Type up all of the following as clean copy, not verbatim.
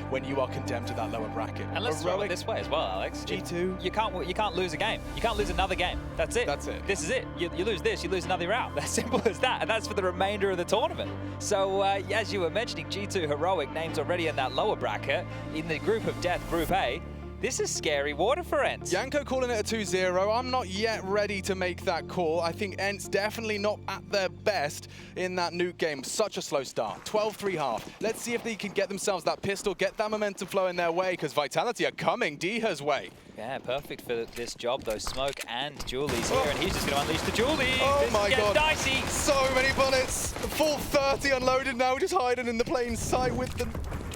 when you are condemned to that lower bracket. And let's throw it this way as well, Alex. G2. You can't lose a game. You can't lose another game. That's it. That's it. This is it. You lose this, you lose another round. That's simple as that. And that's for the remainder of the tournament. So as you were mentioning, G2 Heroic names already in that lower bracket. In the group of death, Group A, this is scary water for ENCE. Yanko calling it a 2-0. I'm not yet ready to make that call. I think ENCE definitely not at their best in that nuke game. Such a slow start. 12-3 half. Let's see if they can get themselves that pistol, get that momentum flow in their way, because Vitality are coming Diha's way. Yeah, perfect for this job, though. Smoke and Julie's here, and he's just going to unleash the Julie. Oh this my god. Dicey. So many bullets. Full 30 unloaded now, just hiding in the plain sight with the...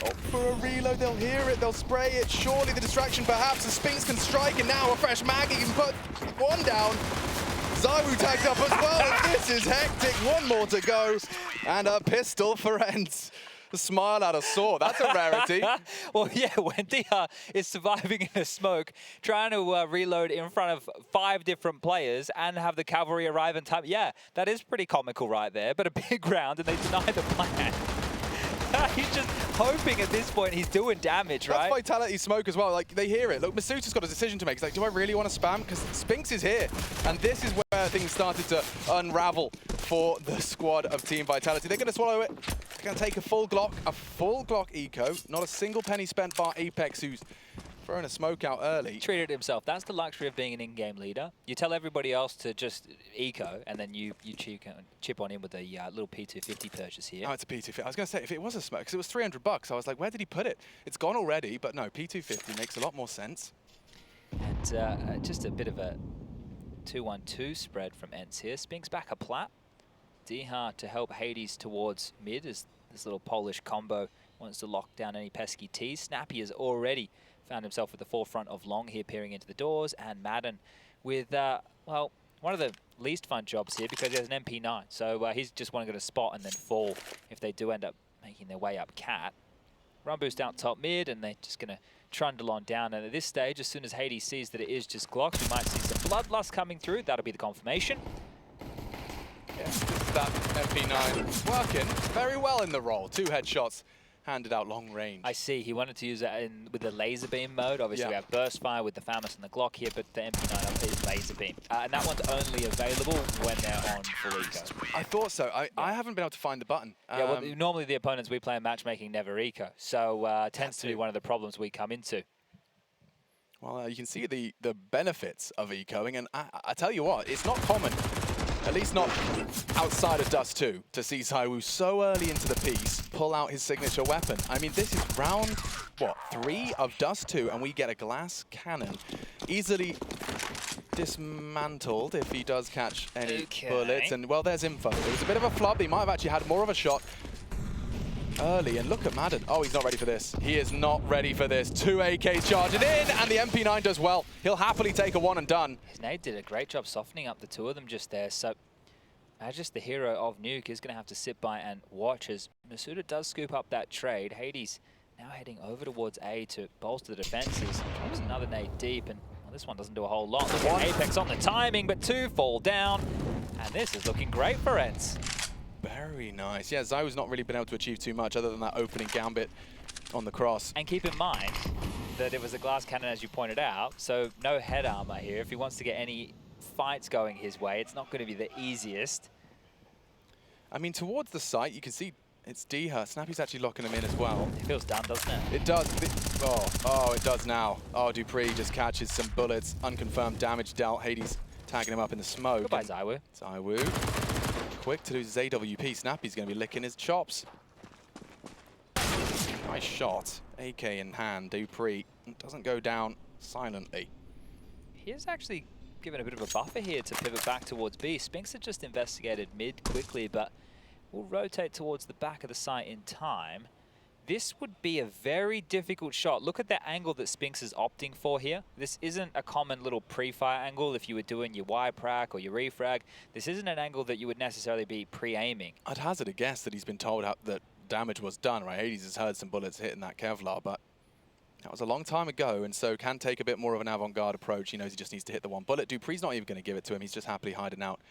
Oh, for a reload, they'll hear it, they'll spray it. Surely the distraction perhaps, the Spinx can strike, and now a fresh mag, he can put one down. ZywOo tagged up as well, and this is hectic. One more to go, and a pistol for ENCE. The smile out of saw, that's a rarity. Well, yeah, when Diha is surviving in the smoke, trying to reload in front of 5 different players and have the cavalry arrive in time, yeah, that is pretty comical right there, but a big round, and they deny the plan. He's just hoping at this point he's doing damage, right? That's Vitality smoke as well. Like, they hear it. Look, misutaaa's got a decision to make. He's like, do I really want to spam? Because Spinx is here. And this is where things started to unravel for the squad of Team Vitality. They're going to swallow it. They're going to take a full Glock eco. Not a single penny spent by Apex, who's throwing a smoke out early. Treated himself. That's the luxury of being an in-game leader. You tell everybody else to just eco, and then you chip on in with a little P250 purchase here. Oh, it's a P250. I was going to say, if it was a smoke, because it was $300, I was like, where did he put it? It's gone already, but no, P250 makes a lot more sense. And just a bit of a 2-1-2 spread from ENCE here. Spinx back a plat. Diha to help Hades towards mid as this little Polish combo wants to lock down any pesky T's. Snappy has already found himself at the forefront of long here, peering into the doors, and Maden with, well, one of the least fun jobs here because he has an MP9. So he's just wanting to spot and then fall if they do end up making their way up cat. Run boost out top mid, and they're just going to trundle on down. And at this stage, as soon as Hades sees that it is just Glocks, we might see some bloodlust coming through. That'll be the confirmation. Yeah, this is that MP9 working very well in the role. 2 headshots handed out long range. I see. He wanted to use that with the laser beam mode. Obviously, we have burst fire with the FAMAS and the Glock here, but the MP9 up is laser beam. And that one's only available when they're on full eco. I thought so. I haven't been able to find the button. Yeah, well, normally the opponents we play in matchmaking never eco. So tends to be one of the problems we come into. Well, you can see the benefits of ecoing, and I tell you what, it's not common, at least not outside of Dust2, to see ZywOo so early into the piece pull out his signature weapon. I mean, this is round, what, 3 of Dust2, and we get a glass cannon. Easily dismantled if he does catch any bullets. And, well, there's info. It was a bit of a flub. He might have actually had more of a shot early. And look at Maden. Oh, he's not ready for this. He is not ready for this. 2 AKs charging in, and the MP9 does well. He'll happily take a one and done. His nade did a great job softening up the 2 of them just there. So just the hero of Nuke is going to have to sit by and watch as misutaaa does scoop up that trade. Hades now heading over towards A to bolster the defenses. Drops another nade deep, and well, this one doesn't do a whole lot. Look at Apex on the timing, but 2 fall down, and this is looking great for ENCE. Very nice. Yeah, ZywOo's not really been able to achieve too much other than that opening gambit on the cross. And keep in mind that it was a glass cannon, as you pointed out, so no head armor here. If he wants to get any fights going his way, it's not going to be the easiest. I mean, towards the site, you can see it's Diha. Snappy's actually locking him in as well. It feels done, doesn't it? It does. Oh, it does now. Oh, Dupree just catches some bullets. Unconfirmed damage dealt. Hades tagging him up in the smoke. Goodbye, ZywOo. ZywOo. Quick to do ZWP. Snappy's going to be licking his chops. Nice shot. AK in hand. Dupree doesn't go down silently. He is actually given a bit of a buffer here to pivot back towards B. Spinx had just investigated mid quickly, but will rotate towards the back of the site in time. This would be a very difficult shot. Look at the angle that Spinx is opting for here. This isn't a common little pre-fire angle if you were doing your Y-prac or your refrag. This isn't an angle that you would necessarily be pre-aiming. I'd hazard a guess that he's been told that damage was done, right? Hades has heard some bullets hitting that Kevlar, but that was a long time ago, and so can take a bit more of an avant-garde approach. He knows he just needs to hit the one bullet. Dupree's not even going to give it to him. He's just happily hiding out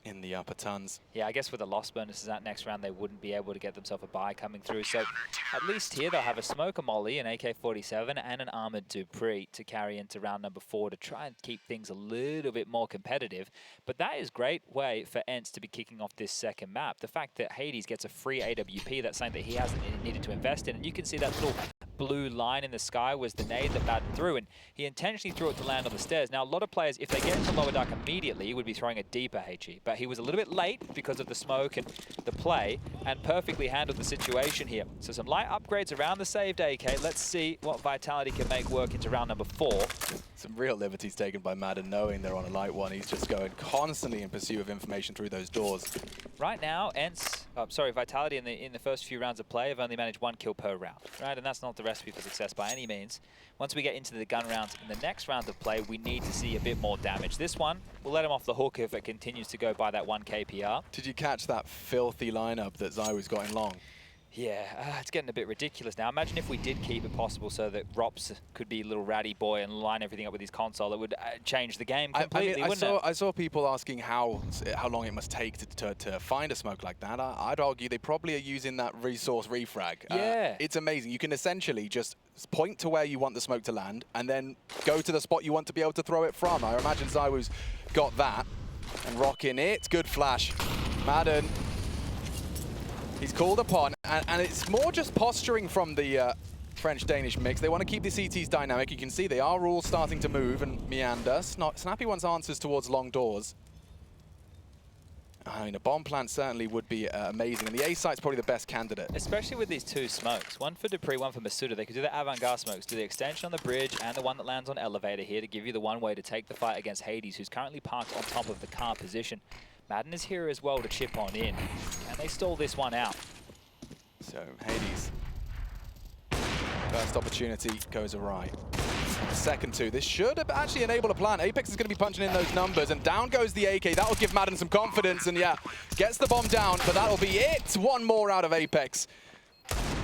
in the upper tons. Yeah, I guess with the loss bonuses that next round, they wouldn't be able to get themselves a buy coming through. So at least here they'll have a smoke, a molly, an AK-47, and an armored Dupree to carry into round number 4 to try and keep things a little bit more competitive. But that is a great way for ENCE to be kicking off this second map. The fact that Hades gets a free AWP, that's something that he hasn't needed to invest in. And you can see that little blue line in the sky was the nade that Maden threw, and he intentionally threw it to land on the stairs. Now, a lot of players, if they get into lower dark immediately, would be throwing a deeper HE, but he was a little bit late because of the smoke and the play, and perfectly handled the situation here. So some light upgrades around the saved AK. Let's see what Vitality can make work into round number 4. Some real liberties taken by Maden, knowing they're on a light one. He's just going constantly in pursuit of information through those doors. Right now, Vitality in the first few rounds of play have only managed 1 kill per round, right? And that's not the recipe for success by any means. Once we get into the gun rounds in the next round of play, we need to see a bit more damage. This one, we'll let him off the hook if it continues to go by that 1 KPR. Did you catch that filthy lineup that ZywOo's got in long? Yeah, it's getting a bit ridiculous now. Imagine if we did keep it possible so that Rops could be a little ratty boy and line everything up with his console. It would change the game completely, wouldn't it? I saw people asking how long it must take to find a smoke like that. I'd argue they probably are using that resource refrag. Yeah. It's amazing. You can essentially just point to where you want the smoke to land and then go to the spot you want to be able to throw it from. I imagine ZywOo's got that and rocking it. Good flash. Maden. He's called upon, and it's more just posturing from the French-Danish mix. They want to keep the CTs dynamic. You can see they are all starting to move and meander. Snappy wants answers towards long doors. I mean, a bomb plant certainly would be amazing, and the A site's probably the best candidate. Especially with these 2 smokes. One for Dupree, one for misutaaa. They could do the avant-garde smokes, do the extension on the bridge and the one that lands on elevator here to give you the one way to take the fight against Hades, who's currently parked on top of the car position. Maden is here as well to chip on in. Can they stall this one out? So, Hades. First opportunity goes awry. Second 2. This should actually enable a plan. Apex is going to be punching in those numbers, and down goes the AK. That'll give Maden some confidence, and yeah, gets the bomb down, but that'll be it. One more out of Apex.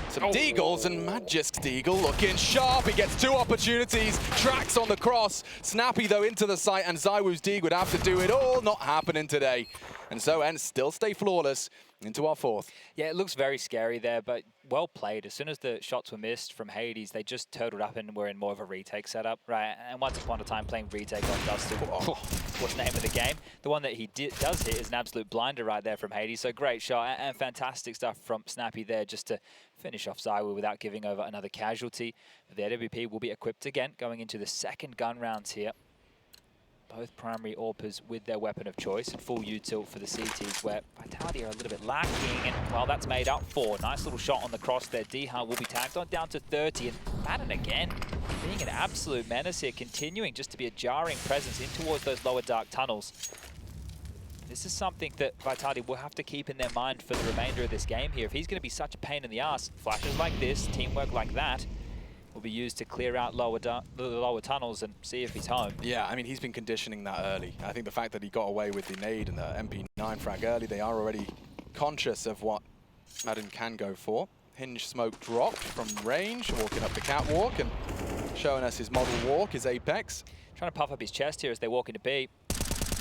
Some deagles, and Magic's deagle looking sharp. He gets 2 opportunities, tracks on the cross. Snappy, though, into the site, and ZywOo's deag would have to do it all. Not happening today. And so ENCE still stay flawless into our 4th. Yeah, it looks very scary there, but well played. As soon as the shots were missed from Hades, they just turtled up and were in more of a retake setup, right? And once upon a time, playing retake on Dust2, what's the name of the game? The one that he does hit is an absolute blinder right there from Hades. So great shot and fantastic stuff from Snappy there just to finish off ZywOo without giving over another casualty. The AWP will be equipped again going into the second gun rounds here. Both primary AWPers with their weapon of choice, and full util for the CTs, where Vitality are a little bit lacking, and well, that's made up for. Nice little shot on the cross there. Dihar will be tagged on down to 30, and Maden again being an absolute menace here, continuing just to be a jarring presence in towards those lower dark tunnels. This is something that Vitality will have to keep in their mind for the remainder of this game here. If he's going to be such a pain in the ass, flashes like this, teamwork like that, will be used to clear out the lower tunnels and see if he's home. Yeah, I mean, he's been conditioning that early. I think the fact that he got away with the nade and the MP9 frag early, they are already conscious of what Maden can go for. Hinge smoke dropped from range, walking up the catwalk and showing us his model walk, his Apex. Trying to puff up his chest here as they walk into B.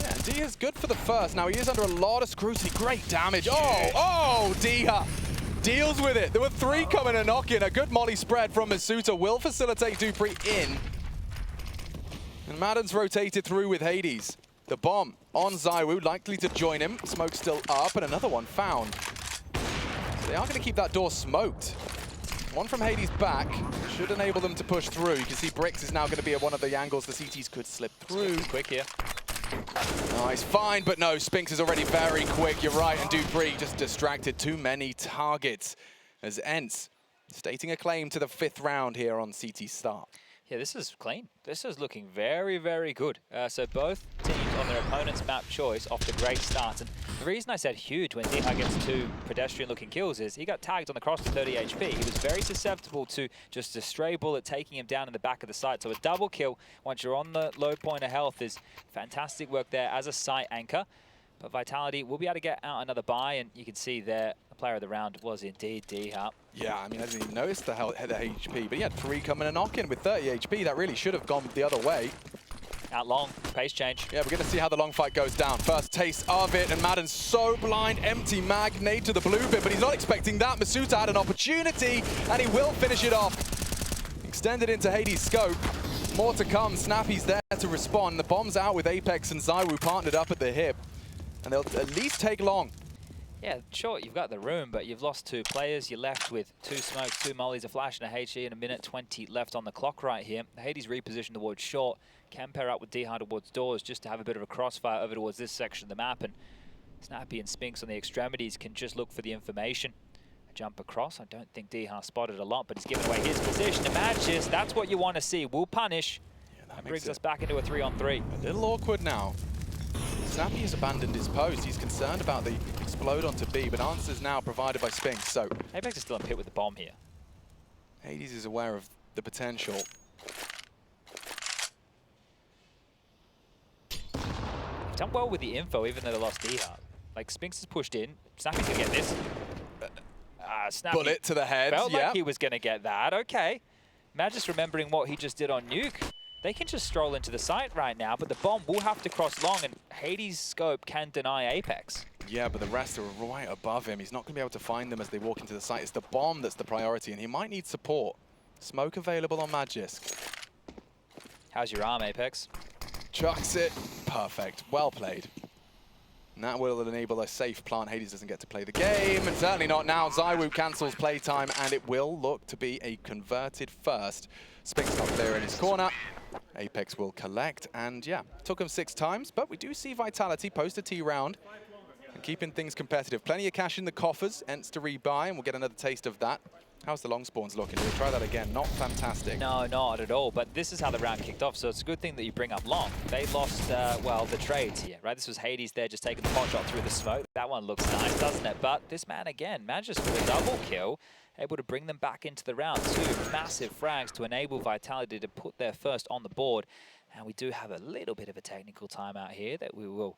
Yeah, and D is good for the first. Now, he is under a lot of scrutiny. Great damage. Oh, Dihar deals with it. There were 3 coming and knocking. A good molly spread from misutaaa will facilitate Dupree in. And Maden's rotated through with Hades. The bomb on ZywOo, likely to join him. Smoke still up, and another one found. So they are going to keep that door smoked. One from Hades back should enable them to push through. You can see Bricks is now going to be at one of the angles the CTs could slip through. Quick here. Nice, fine, but no, Spinx is already very quick, you're right, and Dupree just distracted too many targets as ENCE stating a claim to the 5th round here on CT start. Yeah, this is clean. This is looking very, very good. So both teams on their opponent's map choice off to great starts. And the reason I said huge when Dihar gets 2 pedestrian-looking kills is he got tagged on the cross to 30 HP. He was very susceptible to just a stray bullet taking him down in the back of the site. So a double kill once you're on the low point of health is fantastic work there as a site anchor. But Vitality will be able to get out another buy, and you can see there the player of the round was indeed Dihar. Yeah, I mean, I didn't even notice the HP, but he had 3 coming and knocking with 30 HP. That really should have gone the other way. Out long, pace change. Yeah, we're going to see how the long fight goes down. First taste of it, and maden's so blind. Empty mag, nade to the blue bit, but he's not expecting that. misutaaa had an opportunity, and he will finish it off. Extended into Hades' scope. More to come. Snappy's there to respond. The bomb's out with Apex and ZywOo partnered up at the hip. And they'll at least take long. Yeah, sure, you've got the room, but you've lost 2 players. You're left with 2 smokes, 2 mollies, a flash, and a HE, and a minute 20 left on the clock right here. Hades repositioned towards short. Can pair up with D-Hard towards doors just to have a bit of a crossfire over towards this section of the map. And Snappy and Spinx on the extremities can just look for the information. A jump across. I don't think D-Hard spotted a lot, but he's given away his position to matches. That's what you want to see. We'll punish. Yeah, that brings us back into a 3-on-3. A little awkward now. Snappy has abandoned his post. He's concerned about the explode onto B, but answers now provided by Spinx. So Apex is still in pit with the bomb here. Hades is aware of the potential. Done well with the info, even though they lost D-Hard. Like, Spinx has pushed in. Snappy's gonna get this. Snappy Bullet to the head. Felt like he was gonna get that. Okay. Mad just remembering what he just did on Nuke. They can just stroll into the site right now, but the bomb will have to cross long, and Hades' scope can deny Apex. Yeah, but the rest are right above him. He's not going to be able to find them as they walk into the site. It's the bomb that's the priority, and he might need support. Smoke available on Magisk. How's your arm, Apex? Chucks it. Perfect. Well played. And that will enable a safe plant. Hades doesn't get to play the game, and certainly not now. ZywOo cancels playtime, and it will look to be a converted first. Spinx not clear in his corner. Apex will collect, and yeah, took him 6 times, but we do see Vitality post a T round and keeping things competitive. Plenty of cash in the coffers, ENCE to rebuy, and we'll get another taste of that. How's the long spawns looking? We'll try that again. Not fantastic. No, not at all, but this is how the round kicked off, so it's a good thing that you bring up long. They lost, well, the trades here, right? This was Hades there just taking the pot shot through the smoke. That one looks nice, doesn't it? But this man, again, manages with a double kill, able to bring them back into the round. 2 massive frags to enable Vitality to put their first on the board. And we do have a little bit of a technical timeout here that we will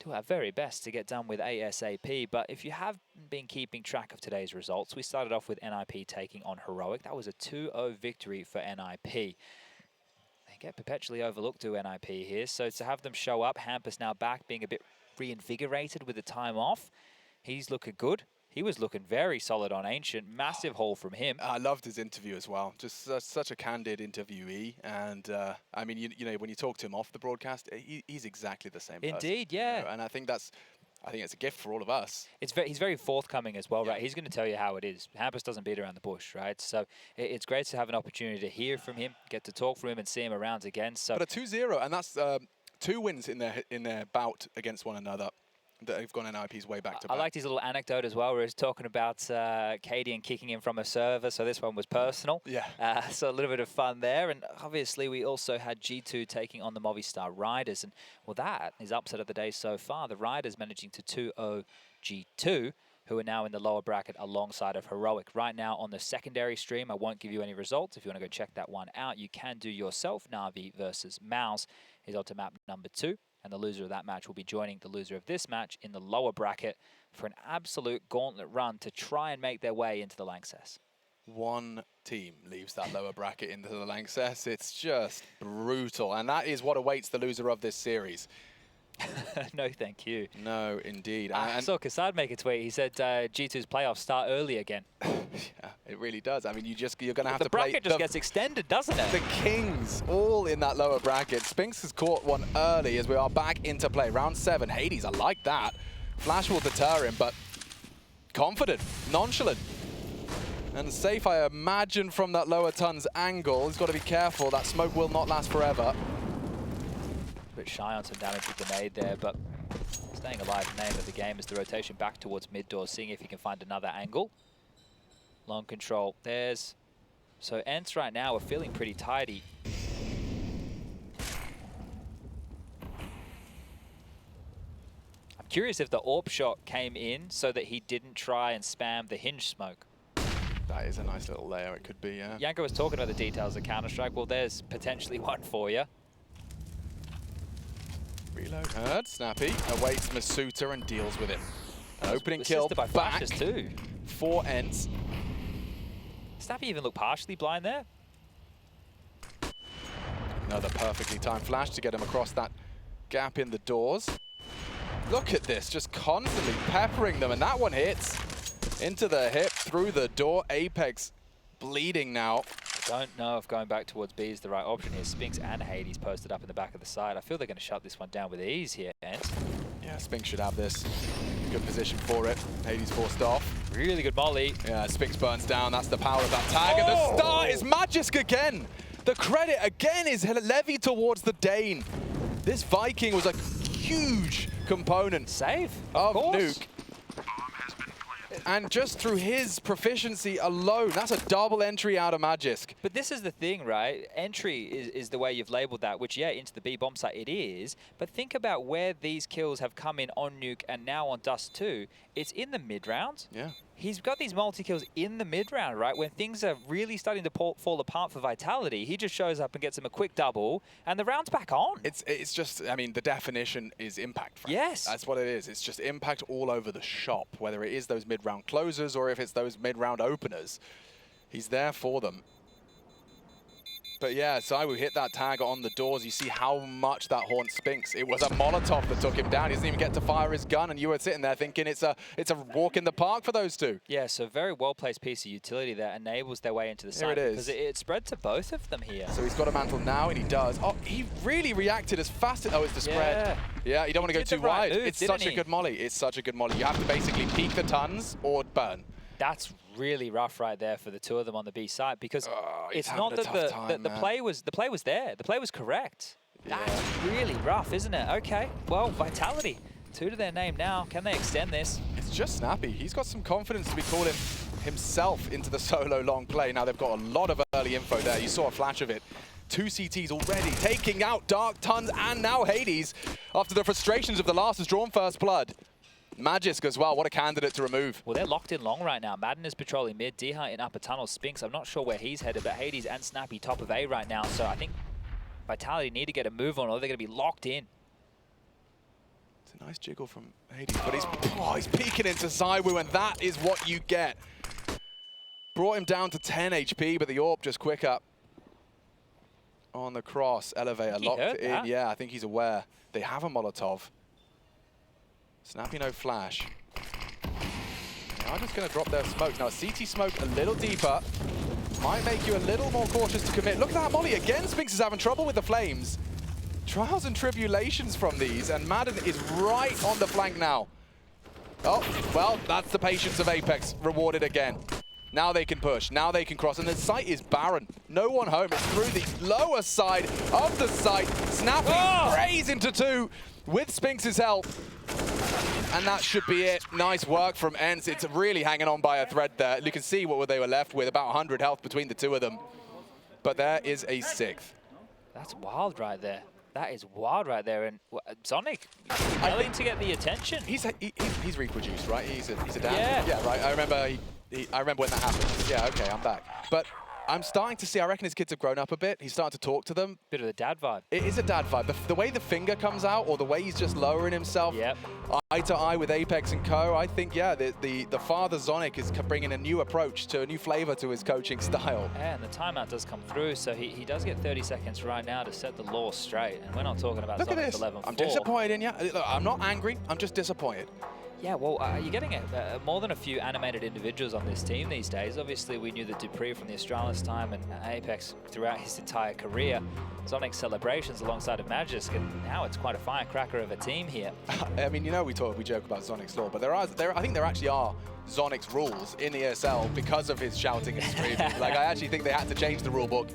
do our very best to get done with ASAP. But if you have been keeping track of today's results, we started off with NIP taking on Heroic. That was a 2-0 victory for NIP. They get perpetually overlooked to NIP here. So to have them show up, Hampus now back, being a bit reinvigorated with the time off. He's looking good. He was looking very solid on Ancient. Massive haul from him. I loved his interview as well. Just such a candid interviewee. And I mean, you know, when you talk to him off the broadcast, he's exactly the same person. Indeed, yeah. You know? And I think it's a gift for all of us. He's very forthcoming as well, right? He's going to tell you how it is. Hampus doesn't beat around the bush, right? So it's great to have an opportunity to hear from him, get to talk from him, and see him around again. So, but a 2-0, and that's 2 wins in their bout against one another. They've gone NIP's way back to back. I liked his little anecdote as well, where he was talking about Katie and kicking him from a server, so this one was personal. Yeah. So a little bit of fun there, and obviously we also had G2 taking on the Movistar Riders, and well, that is upset of the day so far. The Riders managing to 2-0 G2, who are now in the lower bracket alongside of Heroic. Right now on the secondary stream, I won't give you any results. If you want to go check that one out, you can do yourself. Na'Vi versus Mouse is on to map number 2. And the loser of that match will be joining the loser of this match in the lower bracket for an absolute gauntlet run to try and make their way into the LANXESS. One team leaves that lower bracket into the LANXESS. It's just brutal. And that is what awaits the loser of this series. No, thank you. No, indeed. I saw Kassad make a tweet. He said G2's playoffs start early again. Yeah, it really does. I mean, you're going to have to The play... bracket just gets extended, doesn't it? The Kings, all in that lower bracket. Spinx has caught one early as we are back into play. Round 7, Hades, I like that. Flash will deter him, but confident, nonchalant. And safe, I imagine, from that lower Tun's angle. He's got to be careful. That smoke will not last forever. A bit shy on some damage with the nade there, but staying alive, name of the game is the rotation back towards mid door, seeing if he can find another angle. Long control. There's... So ENCE right now are feeling pretty tidy. I'm curious if the AWP shot came in so that he didn't try and spam the hinge smoke. That is a nice little layer, it could be, yeah. Yanko was talking about the details of Counter-Strike. Well, there's potentially one for you. Reload heard. Snappy awaits misutaaa and deals with it. An opening kill by back flashes too. For ENCE. Snappy even looked partially blind there. Another perfectly timed flash to get him across that gap in the doors. Look at this, just constantly peppering them, and that one hits into the hip, through the door. Apex bleeding now. Don't know if going back towards B is the right option here. Spinx and Hades posted up in the back of the side. I feel they're going to shut this one down with ease here, ENCE. Yeah, Spinx should have this. Good position for it. Hades forced off. Really good molly. Yeah, Spinx burns down. That's the power of that tag. And the start is Magisk again. The credit again is levied towards the Dane. This Viking was a huge component Save of course. Nuke. And just through his proficiency alone, that's a double entry out of Magisk. But this is the thing, right? Entry is the way you've labeled that, which, yeah, into the B bomb site it is. But think about where these kills have come in on Nuke and now on Dust2. It's in the mid-round. Yeah. He's got these multi-kills in the mid-round, right? When things are really starting to fall apart for Vitality, he just shows up and gets him a quick double, and the round's back on. It's just, I mean, the definition is impact. Frank. Yes. That's what it is. It's just impact all over the shop, whether it is those mid-round closers or if it's those mid-round openers. He's there for them. But yeah, ZywOo hit that tag on the doors. You see how much that haunts Spinx. It was a Molotov that took him down. He doesn't even get to fire his gun, and you were sitting there thinking it's a walk in the park for those two. Yeah, so very well-placed piece of utility that enables their way into the site. Here it is. Because it spread to both of them here. So he's got a mantle now, and he does. Oh, he really reacted as fast as... Oh, it's the spread. Yeah, you don't want to go too wide. Move, it's such a good molly. It's such a good molly. You have to basically peek the tons or burn. That's really rough right there for the two of them on the B side, because it's not that the play was there. The play was correct. Yeah. That's really rough, isn't it? Okay, well, Vitality, 2 to their name now. Can they extend this? It's just snappy. He's got some confidence to be calling himself into the solo long play. Now they've got a lot of early info there. You saw a flash of it. 2 CTs already taking out Dark, Tons, and now Hades after the frustrations of the last has drawn first blood. Magisk as well, what a candidate to remove. Well, they're locked in long right now. Maden is patrolling mid, Dh in upper tunnel, Spinx, I'm not sure where he's headed, but Hades and Snappy top of A right now, so I think Vitality need to get a move on or they're going to be locked in. It's a nice jiggle from Hades, but he's peeking into ZywOo, and that is what you get. Brought him down to 10 HP, but the AWP just quick up on the cross. Elevator locked in. Yeah, I think he's aware. They have a Molotov. Snappy no flash. They are just going to drop their smoke. Now, CT smoke a little deeper. Might make you a little more cautious to commit. Look at that molly again. Spinx is having trouble with the flames. Trials and tribulations from these, and Maden is right on the flank now. Oh, well, that's the patience of Apex rewarded again. Now they can push, now they can cross, and the site is barren. No one home, it's through the lower side of the site. Snappy sprays into 2 with Spinx's help. And that should be it. Nice work from ENCE. It's really hanging on by a thread there. You can see what they were left with, about 100 health between the two of them. But there is a 6th. That's wild right there. That is wild right there. And Sonic, willing to get the attention. He's reproduced, right? He's a dad. Yeah. Yeah, right. I remember when that happened. Yeah, okay, I'm back. But I'm starting to see, I reckon his kids have grown up a bit. He's starting to talk to them. Bit of the dad vibe. It is a dad vibe. The way the finger comes out, or the way he's just lowering himself eye to eye with Apex and co, I think, yeah, the father Sonic is bringing a new approach to a new flavor to his coaching style. Yeah, and the timeout does come through, so he does get 30 seconds right now to set the law straight. And we're not talking about Sonic's 11-4. I'm disappointed in you. Look, I'm not angry. I'm just disappointed. Yeah, well, you're getting more than a few animated individuals on this team these days. Obviously, we knew the Dupree from the Astralis time and Apex throughout his entire career. Sonic's celebrations alongside of Magisk, and now it's quite a firecracker of a team here. I mean, you know, we joke about Sonic's law, but I think there actually are Sonic's rules in the ESL because of his shouting and screaming. Like, I actually think they had to change the rule book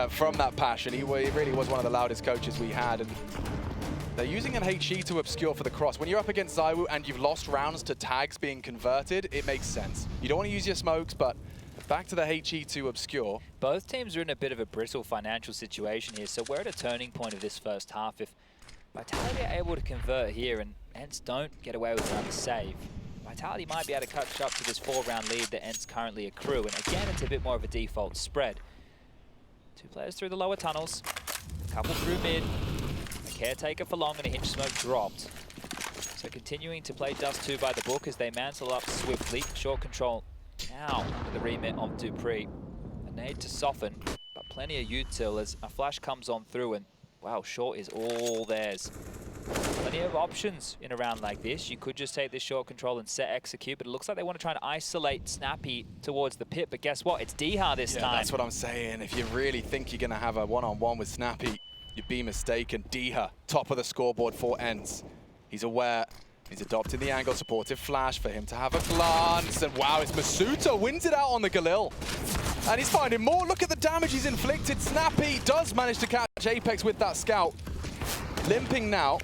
from that passion. He really was one of the loudest coaches we had. And they're using an HE to obscure for the cross. When you're up against ZywOo and you've lost rounds to tags being converted, it makes sense. You don't want to use your smokes, but back to the HE to obscure. Both teams are in a bit of a brittle financial situation here, so we're at a turning point of this first half. If Vitality are able to convert here and ENCE don't get away with another save, Vitality might be able to catch up to this 4-round lead that ENCE currently accrue. And again, it's a bit more of a default spread. 2 players through the lower tunnels, a couple through mid. Caretaker for long and a hinge smoke dropped. So continuing to play Dust2 by the book as they mantle up swiftly. Short control now with the remit of Dupree. A nade to soften, but plenty of util as a flash comes on through, and wow, short is all theirs. Plenty of options in a round like this. You could just take this short control and set execute, but it looks like they want to try and isolate Snappy towards the pit. But guess what? It's Diha this time. That's what I'm saying. If you really think you're going to have a one-on-one with Snappy, you'd be mistaken. Diha, top of the scoreboard for ENCE. He's aware. He's adopting the angle, supportive flash for him to have a glance. And wow, it's misutaaa, wins it out on the Galil. And he's finding more. Look at the damage he's inflicted. Snappy does manage to catch Apex with that scout. Limping now.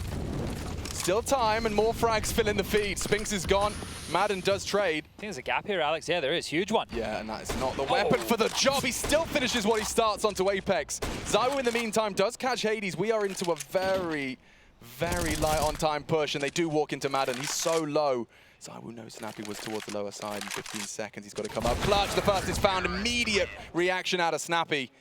Still time and more frags fill in the feed. Spinx is gone. Maden does trade. I think there's a gap here, Alex. Yeah, there is. Huge one. Yeah, and that is not the weapon for the job. He still finishes what he starts onto Apex. ZywOo, in the meantime, does catch Hades. We are into a very, very light on time push, and they do walk into Maden. He's so low. ZywOo knows Snappy was towards the lower side in 15 seconds. He's got to come up clutch. The first is found. Immediate reaction out of Snappy.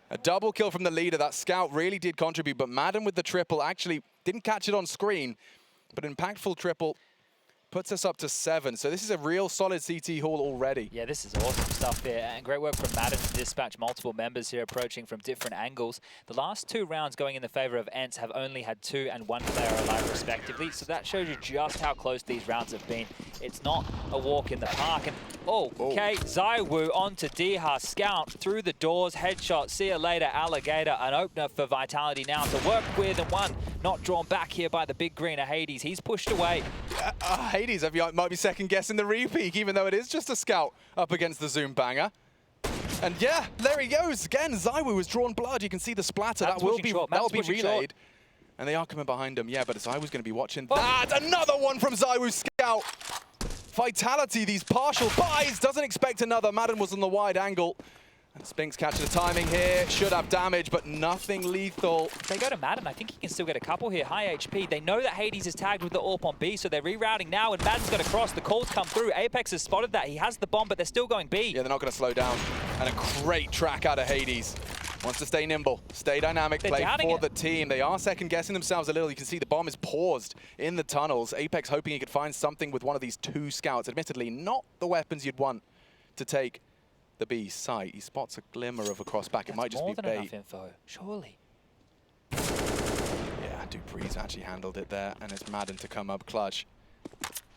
A double kill from the leader. That scout really did contribute, but Maden with the triple actually didn't catch it on screen, but an impactful triple puts us up to 7. So this is a real solid CT haul already. Yeah, this is awesome stuff here. And great work from Maden to dispatch multiple members here approaching from different angles. The last 2 rounds going in the favor of ENCE have only had 2 and 1 player alive respectively. So that shows you just how close these rounds have been. It's not a walk in the park. And okay, ZywOo onto Diha, scout through the doors, headshot, see you later, alligator, an opener for Vitality now to work with, and one not drawn back here by the big green of Hades. He's pushed away. Hades might be second guessing the repeat, even though it is just a scout up against the Zoom banger. And yeah, there he goes again. ZywOo has drawn blood. You can see the splatter. That will be relayed. Short. And they are coming behind him. Yeah, but ZywOo's going to be watching that. Another one from ZywOo's scout. Vitality, these partial buys. Doesn't expect another. Maden was on the wide angle. And Spinx catching the timing here. Should have damage, but nothing lethal. They go to Maden. I think he can still get a couple here. High HP. They know that Hades is tagged with the AWP on B, so they're rerouting now, and Maden's going to cross. The calls come through. Apex has spotted that. He has the bomb, but they're still going B. Yeah, they're not going to slow down. And a great track out of Hades. Wants to stay nimble, stay dynamic, play for the team. They are second-guessing themselves a little. You can see the bomb is paused in the tunnels. Apex hoping he could find something with one of these 2 scouts. Admittedly, not the weapons you'd want to take the B site. He spots a glimmer of a crossback. It might just be bait. More than enough info, surely. Yeah, Dupree's actually handled it there, and it's Maden to come up clutch.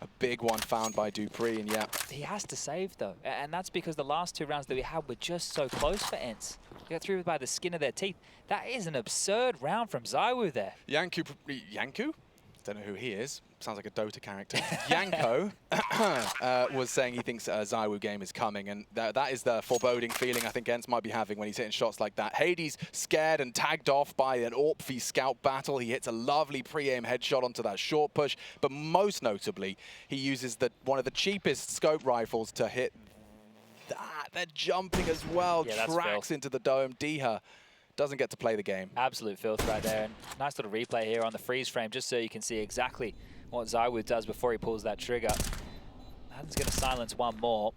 A big one found by Dupree, and yeah. He has to save, though, and that's because the last 2 rounds that we had were just so close for ENCE. They got through by the skin of their teeth. That is an absurd round from ZywOo there. Yanku? Don't know who he is. Sounds like a Dota character. Yanko was saying he thinks a ZywOo game is coming, and that is the foreboding feeling I think ENCE might be having when he's hitting shots like that. Hades scared and tagged off by an AWP scout battle. He hits a lovely pre-aim headshot onto that short push, but most notably, he uses one of the cheapest scope rifles to hit that. They're jumping as well, yeah, tracks into the dome. Diha doesn't get to play the game. Absolute filth right there. And nice little replay here on the freeze frame, just so you can see exactly what ZywOo does before he pulls that trigger. Maden's going to silence one more.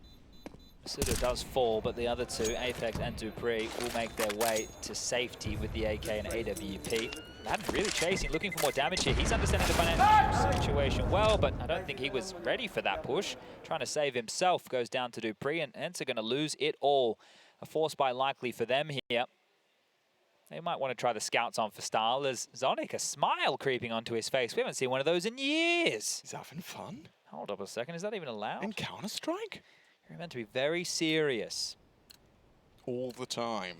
misutaaa does fall, but the other 2, Apex and Dupree, will make their way to safety with the AK and AWP. Maden really chasing, looking for more damage here. He's understanding the financial situation well, but I don't think he was ready for that push. Trying to save himself, goes down to Dupree, and ENCE are going to lose it all. A force buy likely for them here. They might want to try the scouts on for style. There's Zonic, a smile creeping onto his face. We haven't seen one of those in years. He's having fun. Hold up a second, is that even allowed? In Counter-Strike? You're meant to be very serious. All the time.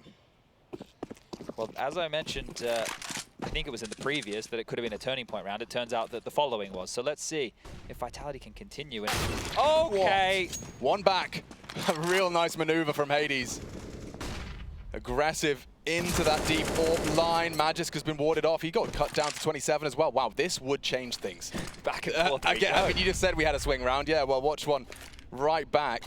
Well, as I mentioned, I think it was in the previous that it could have been a turning point round. It turns out that the following was. So let's see if Vitality can continue. Okay. One back. A real nice maneuver from Hades. Aggressive into that deep AWP line. Magisk has been warded off. He got cut down to 27 as well. Wow, this would change things. Back and forth. I mean, you just said we had a swing round. Yeah, well, watch one right back.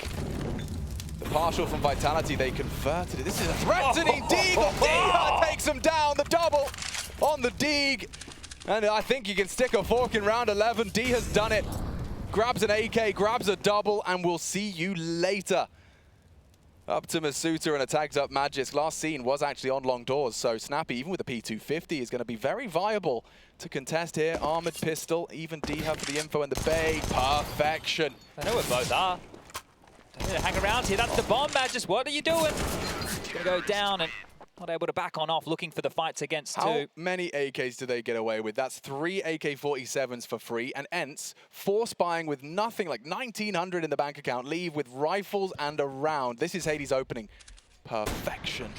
The partial from Vitality, they converted it. This is a threatening Deagle. Diha takes him down. The double on the Deeg. And I think you can stick a fork in round 11. D has done it. Grabs an AK, grabs a double, and we'll see you later. Up to misutaaa and a tagged up Magisk. Last seen was actually on long doors, so Snappy, even with the P250, is going to be very viable to contest here. Armored pistol, even Diha for the info and the bait. Perfection. I know where both are. Don't need to hang around here. That's the bomb, Magisk. What are you doing? going to go down and not able to back on off, looking for the fights against two. How many AKs do they get away with? That's 3 AK-47s for free. And ENCE, force buying with nothing, like 1,900 in the bank account, leave with rifles and a round. This is Hades opening. Perfection.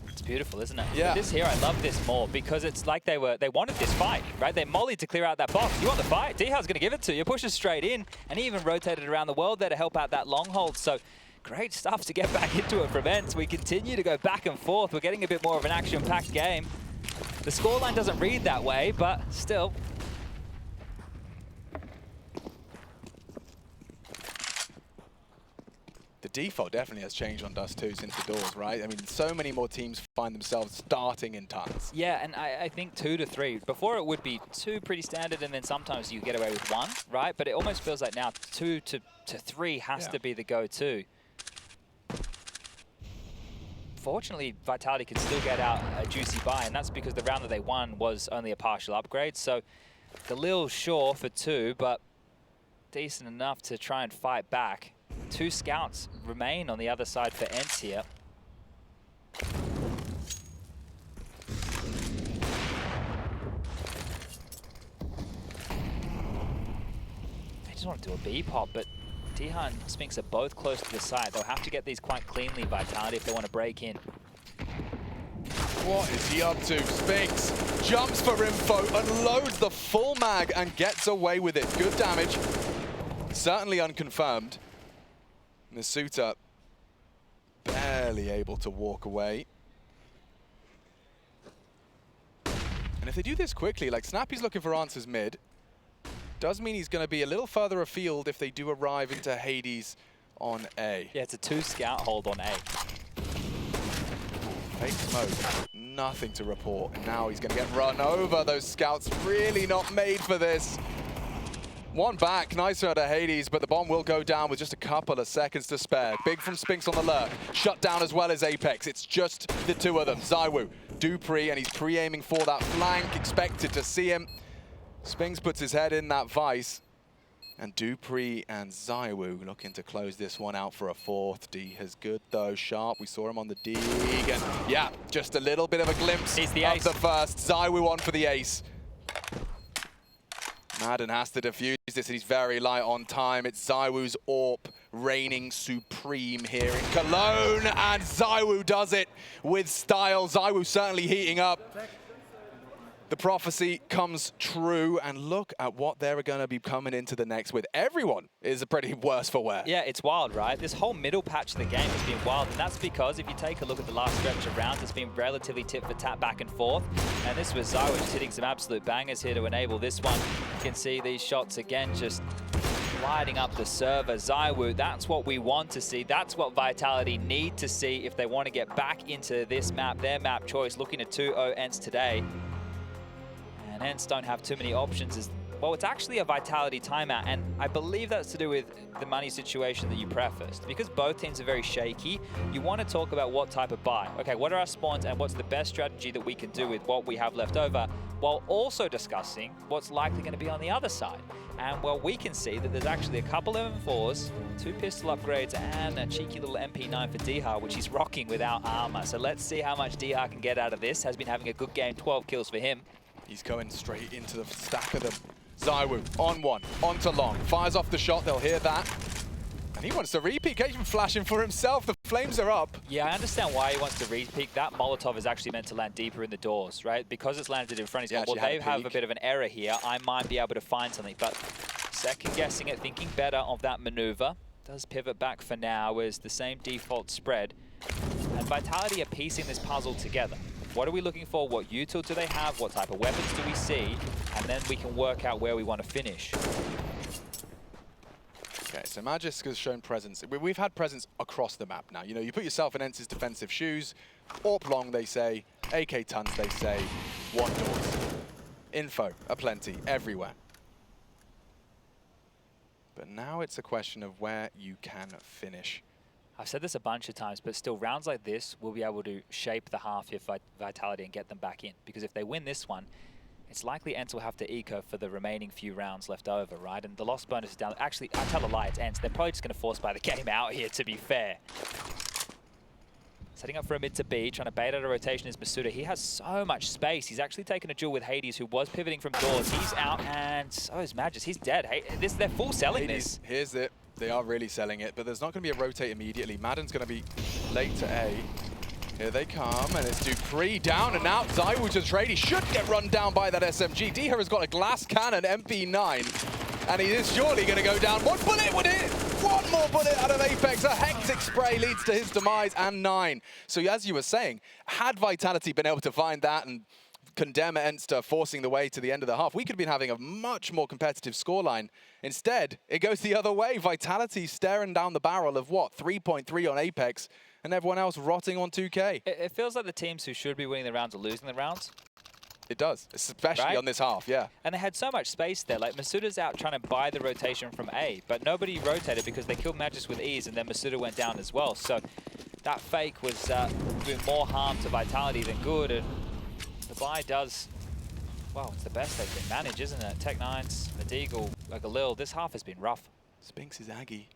It's beautiful, isn't it? Yeah. But this here, I love this more because it's like they wanted this fight, right? They mollied to clear out that box. You want the fight? Diha's going to give it to you. Pushes straight in, and he even rotated around the world there to help out that long hold. So great stuff to get back into it from ENCE. We continue to go back and forth. We're getting a bit more of an action-packed game. The scoreline doesn't read that way, but still. The default definitely has changed on Dust2 since the doors, right? I mean, so many more teams find themselves starting in tons. Yeah, and I think 2 to 3. Before it would be 2 pretty standard, and then sometimes you get away with 1, right? But it almost feels like now 2 to 3 has to be the go-to. Fortunately, Vitality can still get out a juicy buy, and that's because the round that they won was only a partial upgrade. So a little short for 2, but decent enough to try and fight back. 2 scouts remain on the other side for ENCE here. They just want to do a B-pop, but Diha and Spinx are both close to the side. They'll have to get these quite cleanly, Vitality, if they want to break in. What is he up to? Spinx jumps for info, unloads the full mag, and gets away with it. Good damage. Certainly unconfirmed. misutaaa barely able to walk away. And if they do this quickly, like Snappy's looking for answers mid, does mean he's going to be a little further afield if they do arrive into Hades on A. Yeah, it's a 2 scout hold on A. Fake smoke, nothing to report. And now he's going to get run over. Those scouts really not made for this. 1 back, nice out of Hades, but the bomb will go down with just a couple of seconds to spare. Big from Spinx on the lurk, shut down as well as Apex. It's just the 2 of them. ZywOo, Dupree, and he's pre-aiming for that flank, expected to see him. Spinx puts his head in that vice, and Dupree and ZywOo looking to close this one out for a 4th. D is good though, sharp. We saw him on the dig, and yeah, just a little bit of a glimpse of the first. ZywOo on for the ace. Maden has to defuse this, and he's very light on time. It's ZywOo's AWP reigning supreme here in Cologne, and ZywOo does it with style. ZywOo certainly heating up. The prophecy comes true, and look at what they're going to be coming into the next with. Everyone is a pretty worse for wear. Yeah, it's wild, right? This whole middle patch of the game has been wild, and that's because if you take a look at the last stretch of rounds, it's been relatively tit for tat back and forth. And this was ZywOo just hitting some absolute bangers here to enable this one. You can see these shots again just lighting up the server. ZywOo, that's what we want to see. That's what Vitality need to see if they want to get back into this map, their map choice, looking at 2-0 ENCE today. And ENCE don't have too many options. Well, it's actually a Vitality timeout, and I believe that's to do with the money situation that you prefaced. Because both teams are very shaky, you want to talk about what type of buy. Okay, what are our spawns and what's the best strategy that we can do with what we have left over, while also discussing what's likely going to be on the other side. And well, we can see that there's actually a couple of M4s, 2 pistol upgrades, and a cheeky little MP9 for Diha, which he's rocking without armor. So let's see how much Diha can get out of this. Has been having a good game, 12 kills for him. He's going straight into the stack of them. ZywOo on 1, onto long, fires off the shot, they'll hear that. And he wants to re-peek, even flashing for himself, the flames are up. Yeah, I understand why he wants to re-peek. That Molotov is actually meant to land deeper in the doors, right? Because it's landed in front, he's going, well, they have a bit of an error here, I might be able to find something. But second guessing it, thinking better of that maneuver. Does pivot back for now as the same default spread. And Vitality are piecing this puzzle together. What are we looking for? What util do they have? What type of weapons do we see? And then we can work out where we want to finish. Okay, so Magisk has shown presence. We've had presence across the map now. You know, you put yourself in ENCE's defensive shoes. AWP long, they say. AK tons, they say. 1 doors. Info aplenty everywhere. But now it's a question of where you can finish. I've said this a bunch of times, but still, rounds like this will be able to shape the half here for Vitality and get them back in. Because if they win this one, it's likely ENCE will have to eco for the remaining few rounds left over, right? And the loss bonus is down. Actually, I tell a lie, it's ENCE. They're probably just going to force buy the game out here, to be fair. Setting up for a mid to B, trying to bait out a rotation is misutaaa. He has so much space. He's actually taken a duel with Hades, who was pivoting from doors. He's out, and so is Magis. He's dead. Hey, they're full selling Hades, this. Here's it. They are really selling it, but there's not going to be a rotate immediately. Maden's going to be late to A. Here they come, and it's Dupree down and out. ZywOo to trade. He should get run down by that SMG. Diha has got a glass cannon, MP9, and he is surely going to go down. One bullet would hit. One more bullet out of Apex. A hectic spray leads to his demise, and 9. So as you were saying, had Vitality been able to find that and condemn ENCE forcing the way to the end of the half, we could have been having a much more competitive scoreline. Instead, it goes the other way. Vitality staring down the barrel of what, 3.3 on Apex, and everyone else rotting on 2K. It feels like the teams who should be winning the rounds are losing the rounds. It does, especially on this half, yeah. And they had so much space there. Like, misutaaa's out trying to buy the rotation from A, but nobody rotated because they killed Magis with ease, and then misutaaa went down as well. So that fake was doing more harm to Vitality than good, and the buy does, well, it's the best they can manage, isn't it? Tech9's, Medeagle, like a Lil. This half has been rough. Spinx is Aggie.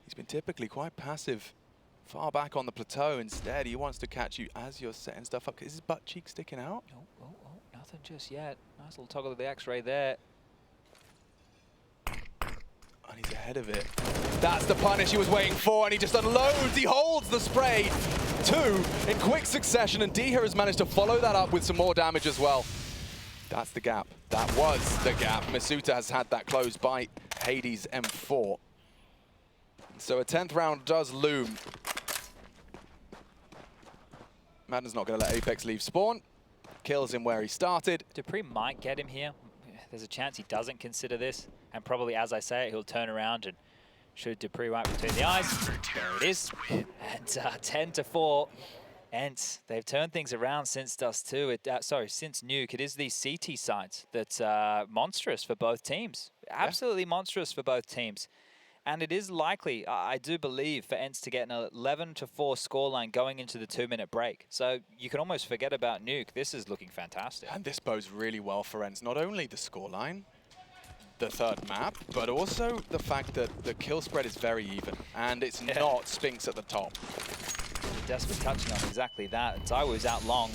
He's been typically quite passive, far back on the plateau. Instead, he wants to catch you as you're setting stuff up. Is his butt cheek sticking out? Oh, nothing just yet. Nice little toggle of the X-ray there. And he's ahead of it. That's the punish he was waiting for, and he just unloads. He holds the spray. 2 in quick succession, and Diha has managed to follow that up with some more damage as well. That's the gap. That was the gap. misutaaa has had that closed by Hades M4. So a 10th round does loom. Maden's not going to let Apex leave spawn. Kills him where he started. Dupree might get him here. There's a chance he doesn't consider this. And probably, as I say it, he'll turn around and shoot Dupree right between the eyes. There it is. And 10-4. ENCE, they've turned things around since Dust2. Since Nuke. It is these CT sides that's monstrous for both teams. Absolutely monstrous for both teams. And it is likely, I do believe, for ENCE to get an 11-4 scoreline going into the 2-minute break. So you can almost forget about Nuke. This is looking fantastic. And this bodes really well for ENCE. Not only the scoreline, the third map, but also the fact that the kill spread is very even. And it's not Spinx at the top. Dust was touching on exactly that. ZywOo's out long.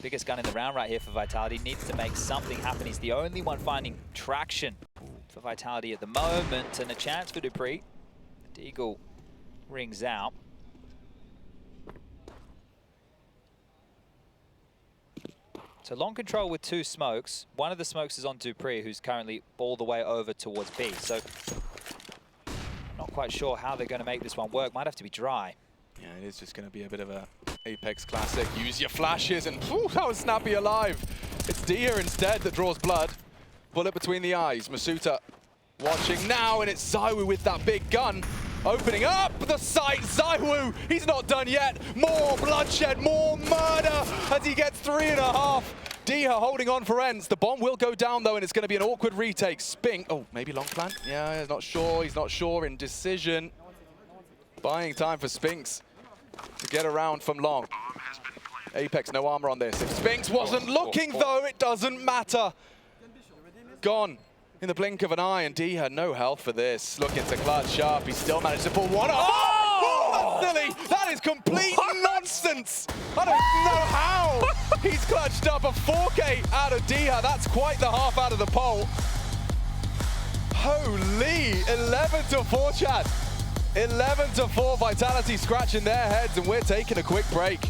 Biggest gun in the round right here for Vitality. Needs to make something happen. He's the only one finding traction for Vitality at the moment, and a chance for Dupree. The Eagle rings out. So long control with 2 smokes. One of the smokes is on Dupree, who's currently all the way over towards B. So not quite sure how they're going to make this one work. Might have to be dry. Yeah, it is just going to be a bit of a Apex classic. Use your flashes, and that was Snappy alive. It's Diha instead that draws blood. Bullet between the eyes. misutaaa watching now, and it's ZywOo with that big gun. Opening up the sight. ZywOo, he's not done yet. More bloodshed, more murder as he gets 3.5. Diha holding on for ENCE. The bomb will go down though, and it's going to be an awkward retake. Spinx, oh, maybe long plant? Yeah, he's not sure. He's not sure. Indecision. Buying time for Spinx to get around from long. Apex, no armor on this. If Spinx wasn't looking though, it doesn't matter. Gone in the blink of an eye, and Diha no health for this. Looking to clutch sharp. He still managed to pull one off. Oh, that's silly. That is complete nonsense. I don't know how he's clutched up a 4K out of Diha. That's quite the half out of the pole. Holy, 11-4, chat. 11-4, Vitality scratching their heads, and we're taking a quick break.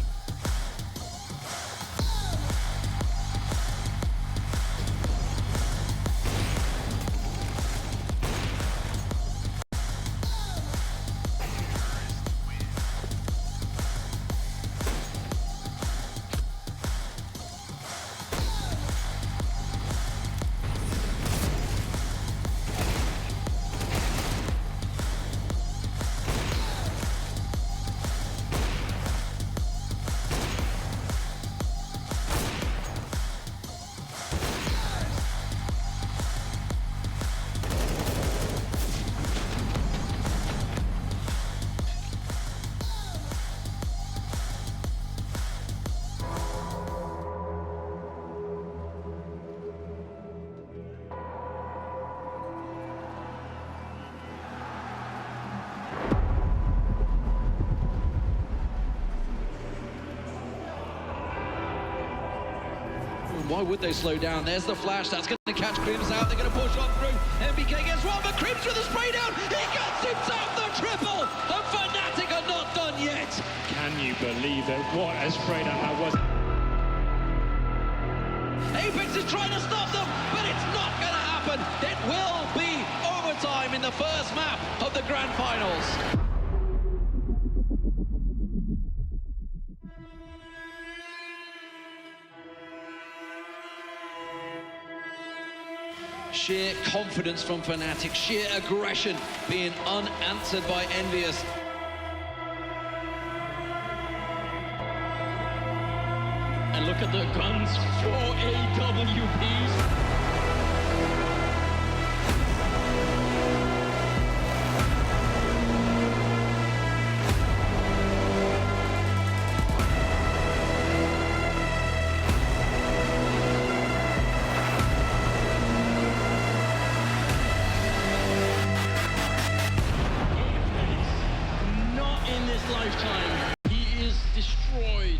Why would they slow down? There's the flash. That's going to catch Crims out. They're going to push on through. MBK gets one, but Crims with a spray down. He gets himself the triple. And Fnatic are not done yet. Can you believe it? What a spray down that was. Apex is trying to stop them, but it's not going to happen. It will be overtime in the first map of the Grand Finals. Sheer confidence from Fnatic, sheer aggression being unanswered by Envious. And look at the guns, 4 AWPs. Not in this lifetime. He is destroyed.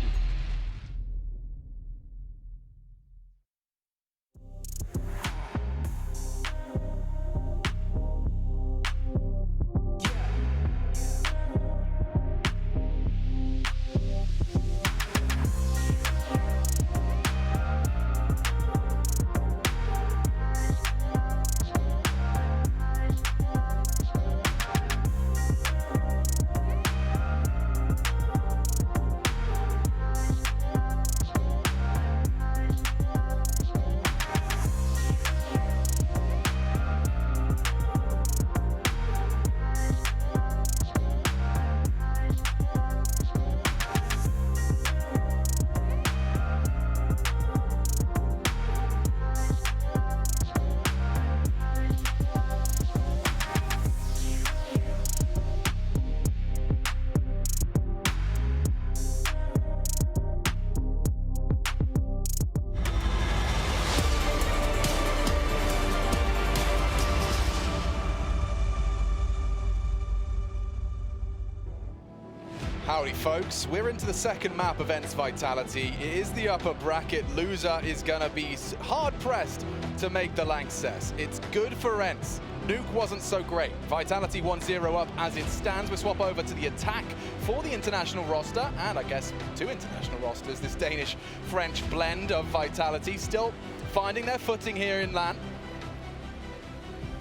Howdy folks, we're into the second map of ENCE Vitality. It is the upper bracket. Loser is gonna be hard pressed to make the Lanxess. It's good for ENCE. Nuke wasn't so great. Vitality 1-0 up as it stands. We swap over to the attack for the international roster, and I guess 2 international rosters, this Danish-French blend of Vitality, still finding their footing here in LAN.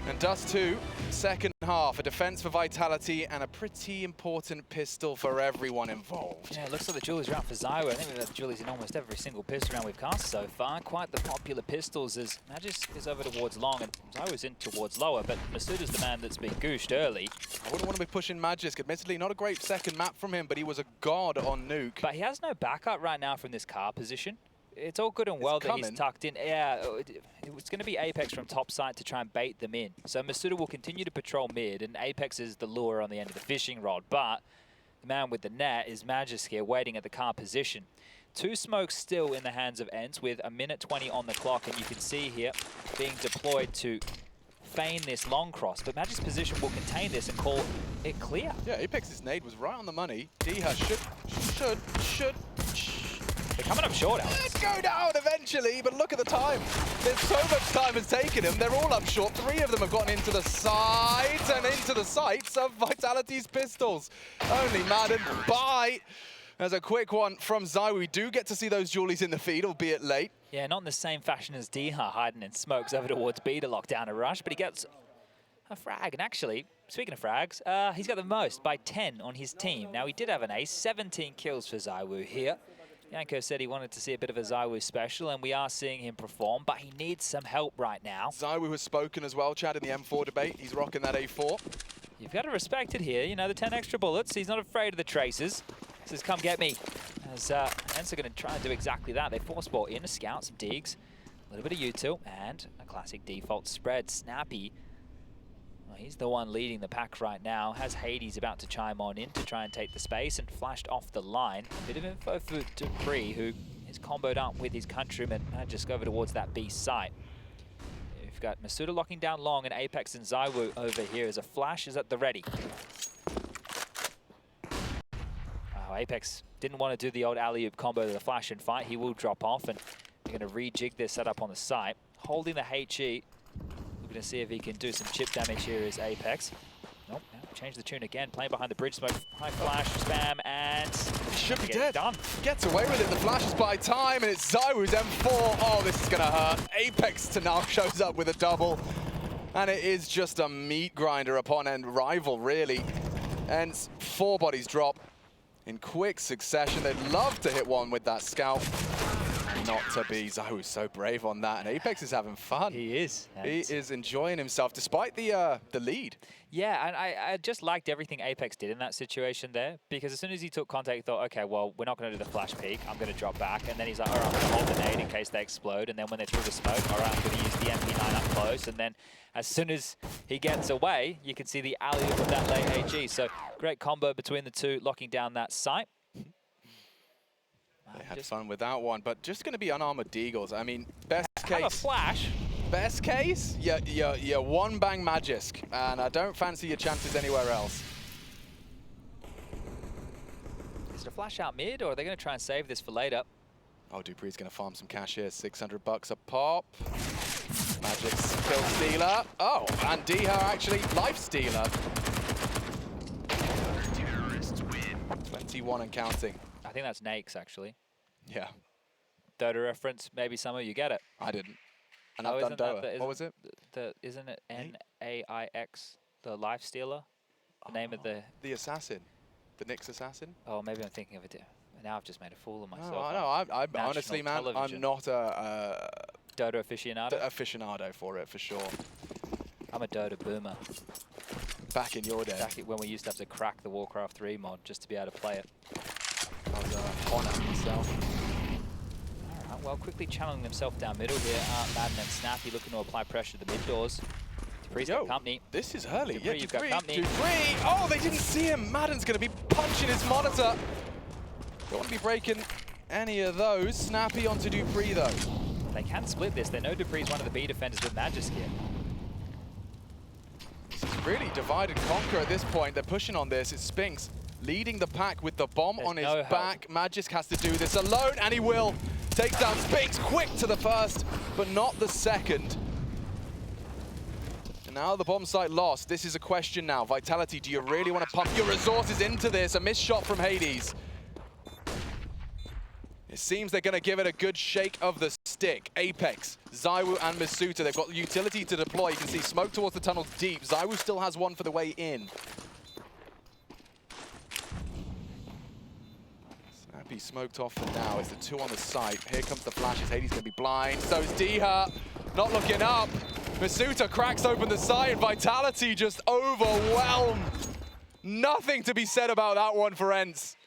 And Dust2, second half, a defense for Vitality and a pretty important pistol for everyone involved. Yeah, it looks like the Julies are out for ZywOo. I think we've had Julies in almost every single pistol round we've cast so far. Quite the popular pistols as Magis is over towards long and ZywOo's in towards lower, but misutaaa's the man that's been gooshed early. I wouldn't want to be pushing Magisk. Admittedly, not a great second map from him, but he was a god on Nuke. But he has no backup right now from this car position. It's all good and well that he's tucked in. Yeah, it's going to be Apex from top side to try and bait them in. So misutaaa will continue to patrol mid, and Apex is the lure on the end of the fishing rod. But the man with the net is Magisk here, waiting at the car position. 2 smokes still in the hands of ENCE with 1:20 on the clock, and you can see here being deployed to feign this long cross. But Magisk's position will contain this and call it clear. Yeah, Apex's nade was right on the money. Diha should. They're coming up short, Alex. Let's go down eventually, but look at the time. There's so much time has taken them. They're all up short. 3 of them have gotten into the sides and into the sights of Vitality's pistols. Only Maden by. There's a quick one from ZywOo. We do get to see those Julies in the feed, albeit late. Yeah, not in the same fashion as Diha hiding in smokes over towards B to lock down a rush, but he gets a frag. And actually, speaking of frags, he's got the most by 10 on his team. Now, he did have an ace, 17 kills for ZywOo here. Yanko said he wanted to see a bit of a ZywOo special, and we are seeing him perform, but he needs some help right now. ZywOo has spoken as well, Chad, in the M4 debate. He's rocking that A4. You've got to respect it here. You know, the 10 extra bullets. He's not afraid of the traces. He says, come get me. As ENCE are going to try and do exactly that. They force ball in, a scout, some digs, a little bit of util, and a classic default spread. Snappy. Well, he's the one leading the pack right now. Has Hades about to chime on in to try and take the space and flashed off the line. Bit of info for Dupree, who is comboed up with his countryman. Just go over towards that B site. We've got misutaaa locking down long and Apex and ZywOo over here as a flash is at the ready. Apex didn't want to do the old alley-oop combo to the flash and fight. He will drop off, and They're going to rejig their setup on the site. Holding the HE. We're going to see if he can do some chip damage here as Apex. Nope, no, change the tune again. Playing behind the bridge smoke. High flash, spam, and... Should be dead. Done. Gets away with it. The flashes by time, and it's ZywOo's M4. Oh, this is going to hurt. Apex to now shows up with a double. And it is just a meat grinder upon end rival, really. And 4 bodies drop in quick succession. They'd love to hit one with that scout. Not to be. ZywOo's so brave on that, and Apex is having fun. He is. He is enjoying himself despite the lead. Yeah, and I just liked everything Apex did in that situation there, because as soon as he took contact, he thought, okay, well, we're not going to do the flash peek. I'm going to drop back. And then he's like, all right, I'm going to hold the nade in case they explode. And then when they threw the smoke, all right, I'm going to use the MP9 up close. And then as soon as he gets away, you can see the alley-oop of that late HG. So great combo between the two, locking down that site. They had fun with that one, but just going to be unarmored Deagles. I mean, best case. Have a flash. Best case, you're one bang Magisk, and I don't fancy your chances anywhere else. Is it a flash out mid, or are they going to try and save this for later? Oh, Dupree's going to farm some cash here. $600 a pop. Magic's kill stealer. Oh, and Diha actually life stealer. 21 and counting. I think that's Nakes, actually. Yeah. Dota reference, maybe some of you get it. I didn't. And I've done Dota. What was it? Isn't it Naix, the life stealer? The name of the... The assassin. The Nyx assassin? Oh, maybe I'm thinking of it. Now I've just made a fool of myself. No, I'm honestly, man, I'm not a... Dota aficionado? Aficionado for it, for sure. I'm a Dota boomer. Back in your day. Back when we used to have to crack the Warcraft 3 mod just to be able to play it. I was a Honor myself. Alright, well, quickly channeling themselves down middle here. Maden and Snappy looking to apply pressure to the mid doors. Dupree's got company. This is early. Dupree, you've got company. Dupree! Oh, they didn't see him. Maden's going to be punching his monitor. Don't want to be breaking any of those. Snappy onto Dupree, though. They can split this. They know Dupree's one of the B defenders with Magisk here. This is really divide and conquer at this point. They're pushing on this. It's Spinx leading the pack with the bomb on his back. Magisk has to do this alone, and he will. Takes down Spinx quick to the first, but not the second. And now the bomb site lost. This is a question now. Vitality, do you really want to pump your resources into this? A missed shot from Hades. It seems they're going to give it a good shake of the stick. Apex, ZywOo and misutaaa, they've got utility to deploy. You can see smoke towards the tunnels deep. ZywOo still has one for the way in. Snappy smoked off for now. It's the 2 on the site. Here comes the flashes. Hades going to be blind. So is Diha. Not looking up. misutaaa cracks open the site. Vitality just overwhelmed. Nothing to be said about that one for ENCE.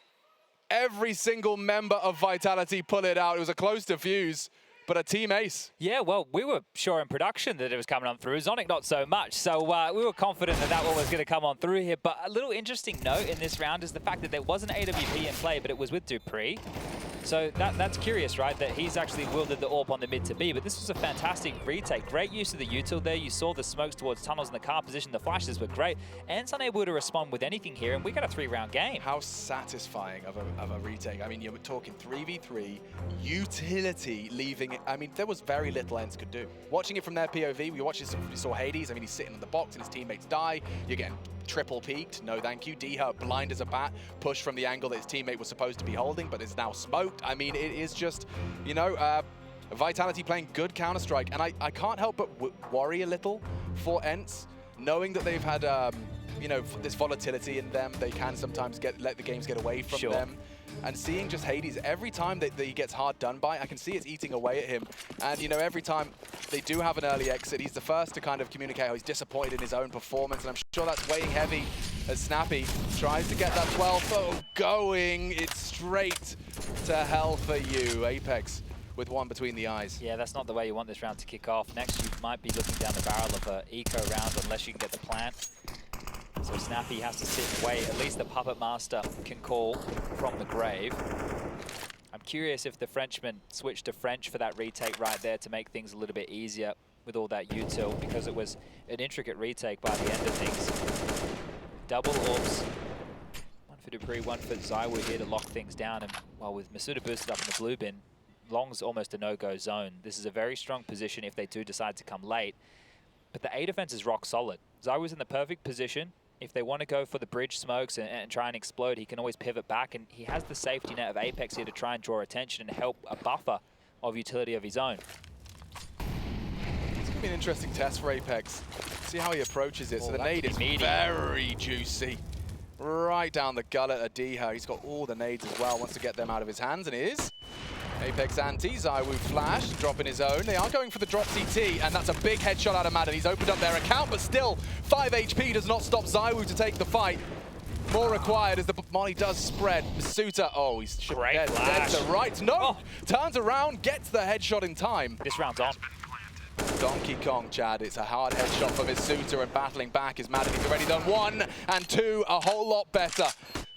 Every single member of Vitality pull it out. It was a close defuse, but a team ace. Yeah, well, we were sure in production that it was coming on through. Zonic not so much, so we were confident that that one was going to come on through here. But a little interesting note in this round is the fact that there was an AWP in play, but it was with Dupree. So that's curious, right? That he's actually wielded the AWP on the mid to B, but this was a fantastic retake. Great use of the util there. You saw the smokes towards tunnels in the car position. The flashes were great. ENCE unable to respond with anything here, and we got a 3-round game. How satisfying of a retake. I mean, you're talking 3v3, utility leaving it. I mean, there was very little ENCE could do. Watching it from their POV, we saw Hades. I mean, he's sitting in the box and his teammates die. You're getting triple peeked. No, thank you. Diha blind as a bat. Push from the angle that his teammate was supposed to be holding, but is now smoked. I mean, it is just, you know, Vitality playing good Counter-Strike. And I can't help but worry a little for ENCE, knowing that they've had, you know, this volatility in them. They can sometimes let the games get away from them. And seeing just Hades, every time that he gets hard done by, I can see it's eating away at him. And, you know, every time they do have an early exit, he's the first to kind of communicate how he's disappointed in his own performance. And I'm sure that's weighing heavy as Snappy tries to get that 12. Oh, going. It's straight to hell for you. Apex with one between the eyes. Yeah, that's not the way you want this round to kick off. Next, you might be looking down the barrel of an eco round unless you can get the plant. So Snappy has to sit and wait. At least the Puppet Master can call from the grave. I'm curious if the Frenchman switched to French for that retake right there to make things a little bit easier with all that util, because it was an intricate retake by the end of things. Double AWPs. One for Dupree, one for ZywOo here to lock things down. And while with misutaaa boosted up in the blue bin, Long's almost a no-go zone. This is a very strong position if they do decide to come late. But the A defense is rock solid. ZywOo's in the perfect position. If they want to go for the bridge smokes and try and explode, he can always pivot back, and he has the safety net of Apex here to try and draw attention and help a buffer of utility of his own. It's going to be an interesting test for Apex. See how he approaches it. Oh, So the nade is very juicy. Right down the gullet of Diha. He's got all the nades as well. Wants to get them out of his hands, and it is. Apex anti, ZywOo flash, dropping his own. They are going for the drop CT, and that's a big headshot out of maden. He's opened up their account, but still, 5 HP does not stop ZywOo to take the fight. More required as the molly does spread. misutaaa, oh, he's dead to right. No, turns around, gets the headshot in time. This round's on. Donkey Kong, Chad. It's a hard headshot for misutaaa, and battling back is maden. He's already done 1 and 2, a whole lot better.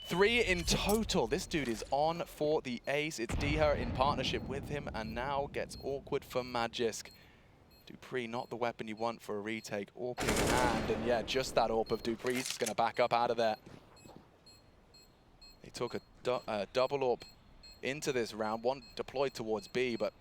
3 in total. This dude is on for the ace. It's Diha in partnership with him, and now gets awkward for Magisk. dupreeh, not the weapon you want for a retake. AWP in hand, and yeah, just that AWP of dupreeh. He's just going to back up out of there. He took a double AWP into this round, one deployed towards B, but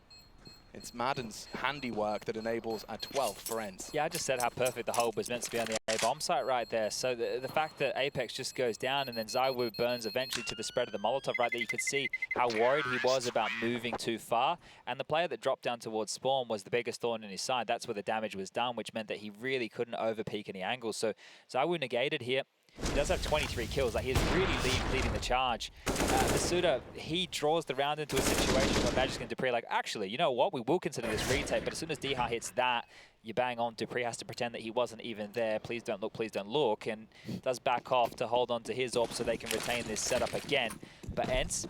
it's maden's handiwork that enables a 12th for ENCE. Yeah, I just said how perfect the hold was meant to be on the A bomb site right there. So the fact that Apex just goes down and then ZywOo burns eventually to the spread of the Molotov right there, you could see how worried he was about moving too far. And the player that dropped down towards spawn was the biggest thorn in his side. That's where the damage was done, which meant that he really couldn't overpeak any angles. So ZywOo negated here. He does have 23 kills. Like, he's really leading the charge. misutaaa, he draws the round into a situation where Magisk and dupreeh are like, actually, you know what? We will consider this retake. But as soon as Diha hits that, you bang on. dupreeh has to pretend that he wasn't even there. Please don't look, and does back off to hold on to his AWP so they can retain this setup again. But ENCE,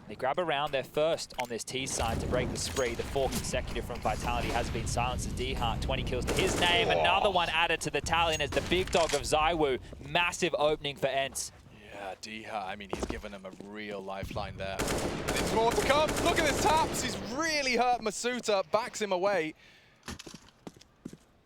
they grab a round. They're first on this T side to break the spree. The 4 consecutive from Vitality has been silenced as Diha, 20 kills to his name. Whoa. Another one added to the tally, and as the big dog of ZywOo. Massive opening for ENCE. Yeah, Diha, I mean, he's given him a real lifeline there. And there's more to come. Look at his taps. He's really hurt misutaaa, backs him away.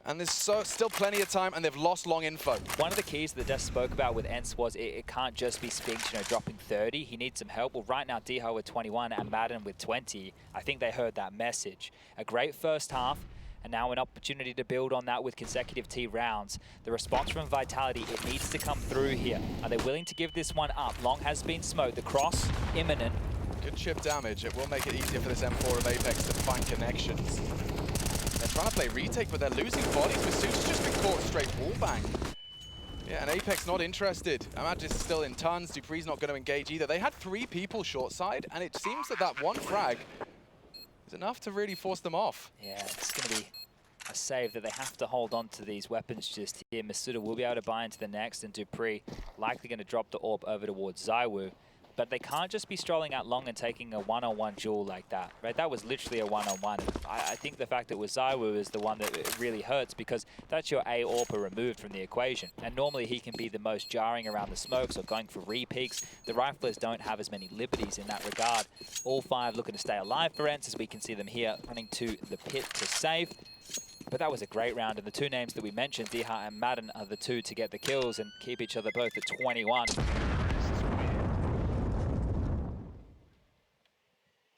And there's still plenty of time, and they've lost long info. One of the keys that Dust spoke about with ENCE was it can't just be Spinx, you know, dropping 30. He needs some help. Well, right now, Diha with 21 and maden with 20. I think they heard that message. A great first half, and now an opportunity to build on that with consecutive T rounds. The response from Vitality, it needs to come through here. Are they willing to give this one up? Long has been smoked. The cross, imminent. Good chip damage. It will make it easier for this M4 of Apex to find connections. They're trying to play retake, but they're losing bodies. misutaaa's just been caught straight wallbang. Yeah, and Apex not interested. Magisk is still in tons. dupreeh's not going to engage either. They had 3 people short side, and it seems that that one frag is enough to really force them off. Yeah, it's going to be a save that they have to hold on to these weapons just here. misutaaa will be able to buy into the next, and dupreeh likely going to drop the AWP over towards ZywOo. But they can't just be strolling out long and taking a one-on-one duel like that, right? That was literally a one-on-one. I think the fact that it was ZywOo is the one that really hurts, because that's your A AWPer removed from the equation. And normally he can be the most jarring around the smokes or going for re-peaks. The riflers don't have as many liberties in that regard. All 5 looking to stay alive for ENCE, as we can see them here running to the pit to save. But that was a great round, and the 2 names that we mentioned, Diha and maden, are the 2 to get the kills and keep each other both at 21.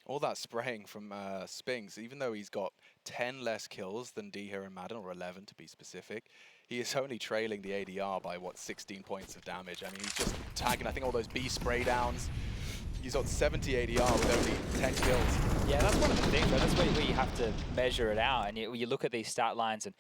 All that spraying from Spinx, even though he's got 10 less kills than Diha and maden, or 11 to be specific, he is only trailing the ADR by, what, 16 points of damage. I mean, he's just tagging, I think, all those B spray downs. He's got 70 ADR with only 10 kills. Yeah, that's one of the things, right? That's where you have to measure it out. And you look at these stat lines, and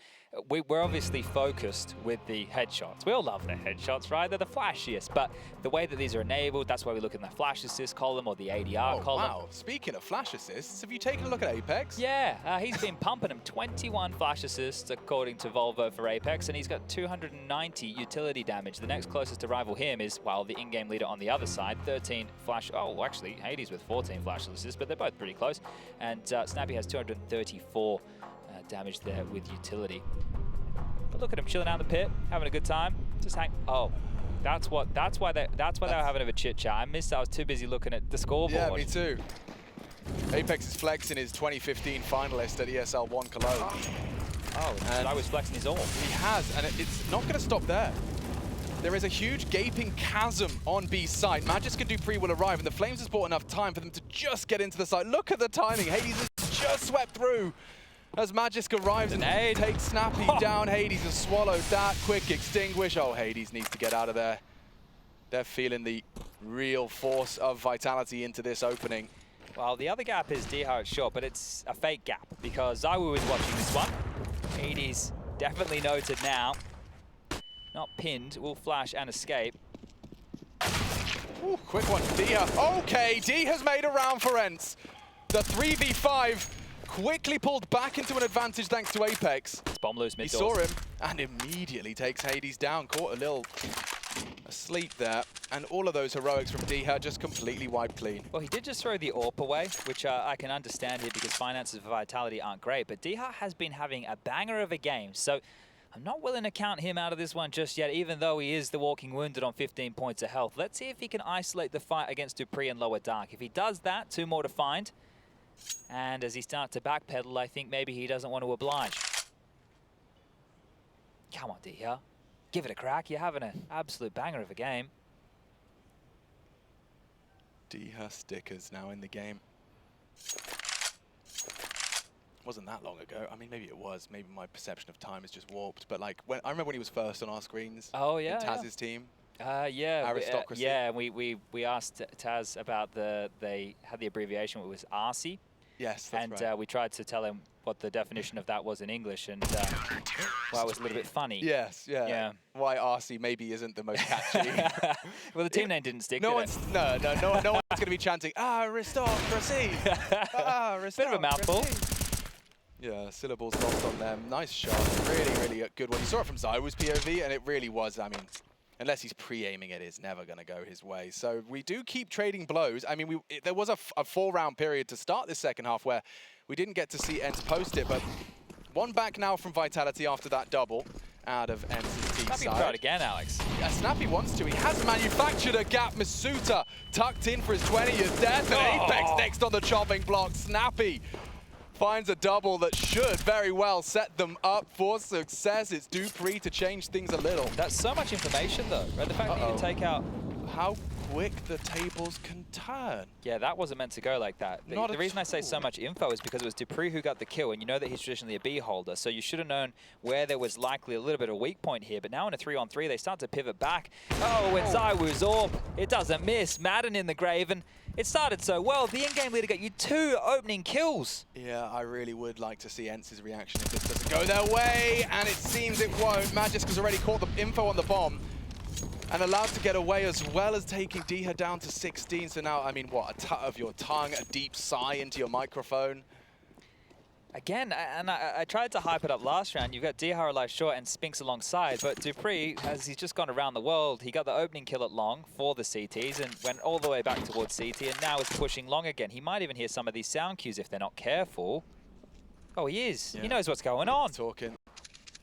we're obviously focused with the headshots. We all love the headshots, right? They're the flashiest. But the way that these are enabled, that's why we look in the flash assist column or the ADR column. Wow, speaking of flash assists, have you taken a look at Apex? Yeah, he's been pumping them. 21 flash assists, according to Volvo for Apex, and he's got 290 utility damage. The next closest to rival him is, well, the in-game leader on the other side, 13 flash. Oh, actually, Hades with 14 flash assists, but they're both pretty close. And Snappy has 234 damage there with utility. But look at him chilling out in the pit, having a good time. Just hang. Oh, that's why they were having a chit chat. I missed. I was too busy looking at the scoreboard. Yeah, me too. Apex is flexing his 2015 finalist at ESL Cologne. Oh, and I was flexing his AWP. He has, and it's not going to stop there. There is a huge gaping chasm on B side. Magisk and Dupree will arrive, and the Flames has bought enough time for them to just get into the site. Look at the timing. Hades has just swept through as Magisk arrives and takes Snappy down. Hades has swallowed that. Quick extinguish. Oh, Hades needs to get out of there. They're feeling the real force of Vitality into this opening. Well, the other gap is Dihar short, but it's a fake gap because ZywOo is watching this one. Hades definitely noted now. Not pinned, will flash and escape. Ooh, quick one for Dihar. Okay, D has made a round for ENCE. The 3v5 quickly pulled back into an advantage thanks to Apex. It's bomb loose mid He saw him and immediately takes Hades down. Caught a little asleep there. And all of those heroics from Dihar just completely wiped clean. Well, he did just throw the AWP away, which I can understand here because finances for Vitality aren't great. But Dihar has been having a banger of a game. So I'm not willing to count him out of this one just yet, even though he is the walking wounded on 15 points of health. Let's see if he can isolate the fight against Dupree and Lower Dark. If he does that, 2 more to find. And as he starts to backpedal, I think maybe he doesn't want to oblige. Come on, Dihar. Give it a crack. You're having an absolute banger of a game. Dihar stickers now in the game. Wasn't that long ago. I mean, maybe it was. Maybe my perception of time is just warped. But like, I remember when he was first on our screens. Oh yeah. In Taz's team. Yeah. Aristocracy. We asked Taz about they had the abbreviation. It was ARCY. Yes, that's right. And we tried to tell him what the definition of that was in English, and well, it was a little bit funny. Yes, yeah. Why RC maybe isn't the most catchy. Well, the team name didn't stick. No one's one's going to be chanting aristocracy. Aristocracy. Bit of a mouthful. Yeah, syllables lost on them. Nice shot. Really, really a good one. You saw it from ZywOo's POV, and it really was. I mean, unless he's pre-aiming it, it's never going to go his way. So we do keep trading blows. I mean, there was a 4-round period to start this second half where we didn't get to see ENCE post it, but one back now from Vitality after that double out of ENCE's team Snappy side. try it again, Alex. Yeah, Snappy wants to. He has manufactured a gap. misutaaa tucked in for his 20th death, and Apex next on the chopping block. Snappy finds a double that should very well set them up for success. It's Dupree to change things a little. That's so much information, though. Right? The fact that you can take out... How quick the tables can turn. Yeah, that wasn't meant to go like that. The reason I say so much info is because it was Dupree who got the kill, and you know that he's traditionally a B holder, so you should have known where there was likely a little bit of weak point here. But now in a 3-on-3, they start to pivot back. Oh, it's ZywOo's AWP. It doesn't miss. Maden in the grave, and it started so well. The in-game leader got you 2 opening kills. Yeah, I really would like to see ENCE's reaction if this doesn't go their way, and it seems it won't. Magisk has already caught the info on the bomb and allowed to get away, as well as taking Dihar down to 16. So now, I mean, what, a tut of your tongue, a deep sigh into your microphone. Again, and I tried to hype it up last round. You've got Dihar alive short and Spinx alongside, but Dupree, as he's just gone around the world, he got the opening kill at long for the CTs and went all the way back towards CT, and now is pushing long again. He might even hear some of these sound cues if they're not careful. Oh, he is. Yeah. He knows what's going on. Talking.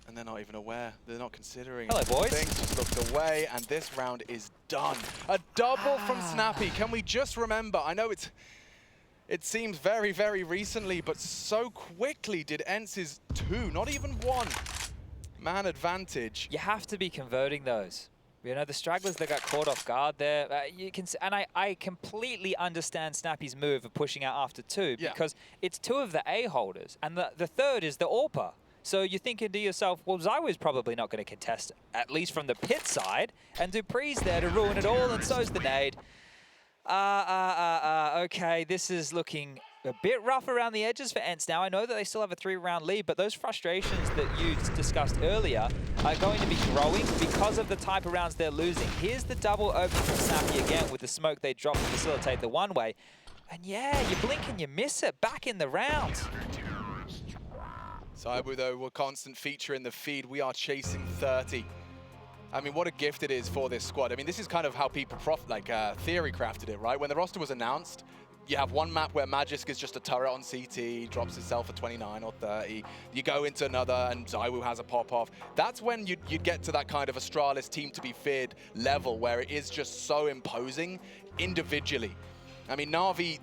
And they're not even aware. They're not considering. Hello, boys. Things just looked away, and this round is done. A double from Snappy. Can we just remember? I know it seems very, very recently, but so quickly did ENCE's 2, not even 1, man advantage. You have to be converting those. You know, the stragglers that got caught off guard there, you can, and I completely understand Snappy's move of pushing out after 2 because it's 2 of the A holders, and the third is the AWPer. So you're thinking to yourself, well, ZywOo's probably not going to contest, at least from the pit side, and Dupree's there to ruin it all, and so's the nade. Okay, this is looking a bit rough around the edges for ENCE now. I know that they still have a 3-round lead, but those frustrations that you discussed earlier are going to be growing because of the type of rounds they're losing. Here's the double open from Snappy again with the smoke they dropped to facilitate the one-way. And yeah, you blink and you miss it back in the round. ZywOo, though, will constant feature in the feed. We are chasing 30. I mean, what a gift it is for this squad. I mean, this is kind of how people theory crafted it, right? When the roster was announced, you have one map where Magisk is just a turret on CT, drops itself at 29 or 30. You go into another and ZywOo has a pop-off. That's when you'd get to that kind of Astralis team to be feared level where it is just so imposing individually. I mean, Na'Vi,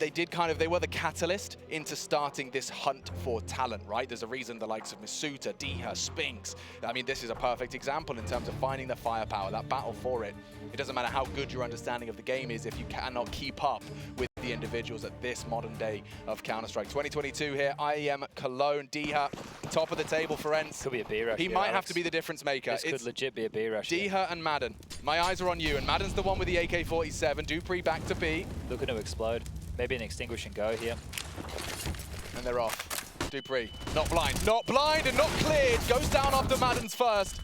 they were the catalyst into starting this hunt for talent, right? There's a reason the likes of misutaaa, Diha, Spinx. I mean, this is a perfect example in terms of finding the firepower, that battle for it. It doesn't matter how good your understanding of the game is if you cannot keep up with the individuals at this modern day of Counter-Strike. 2022 here, IEM Cologne, Diha, top of the table for ENCE. Could be a B rush. He might have to be the difference maker. This could legit be a B rush. Diha and maden. My eyes are on you, and maden's the one with the AK-47. Dupree back to B. Looking to explode. Maybe an extinguish and go here. And they're off. Dupree, not blind and not cleared. Goes down after maden's first.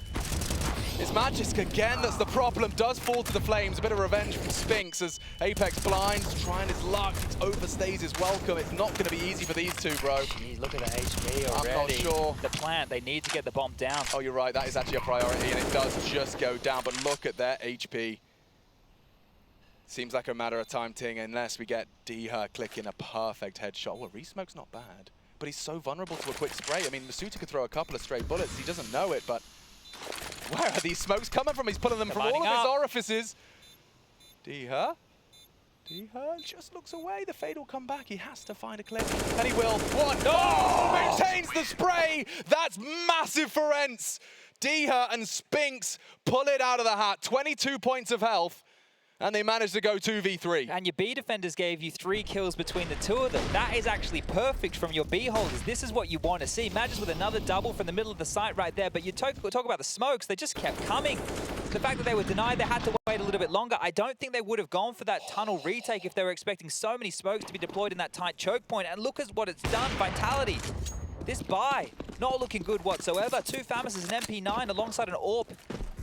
It's Magisk again that's the problem. Does fall to the flames. A bit of revenge from Spinx as Apex blinds, trying his luck. Overstays his welcome. It's not going to be easy for these two, bro. Jeez, look at the HP already. I'm not sure. The plant, they need to get the bomb down. Oh, you're right. That is actually a priority, and it does just go down. But look at their HP. Seems like a matter of time, Ting, unless we get Diha clicking a perfect headshot. Well, Resmoke's not bad, but he's so vulnerable to a quick spray. I mean, misutaaa could throw a couple of stray bullets. He doesn't know it, but where are these smokes coming from? He's pulling them from all of his orifices. Diha just looks away. The fade will come back. He has to find a clip, and he will. One. Oh! Maintains the spray. That's massive for ENCE. Diha and Spinx pull it out of the hat. 22 points of health. And they managed to go 2v3. And your B defenders gave you 3 kills between the two of them. That is actually perfect from your B holders. This is what you want to see. Magisk with another double from the middle of the site right there. But you talk about the smokes, they just kept coming. The fact that they were denied, they had to wait a little bit longer. I don't think they would have gone for that tunnel retake if they were expecting so many smokes to be deployed in that tight choke point. And look at what it's done, Vitality. This buy, not looking good whatsoever. 2 Famis's and MP9 alongside an AWP.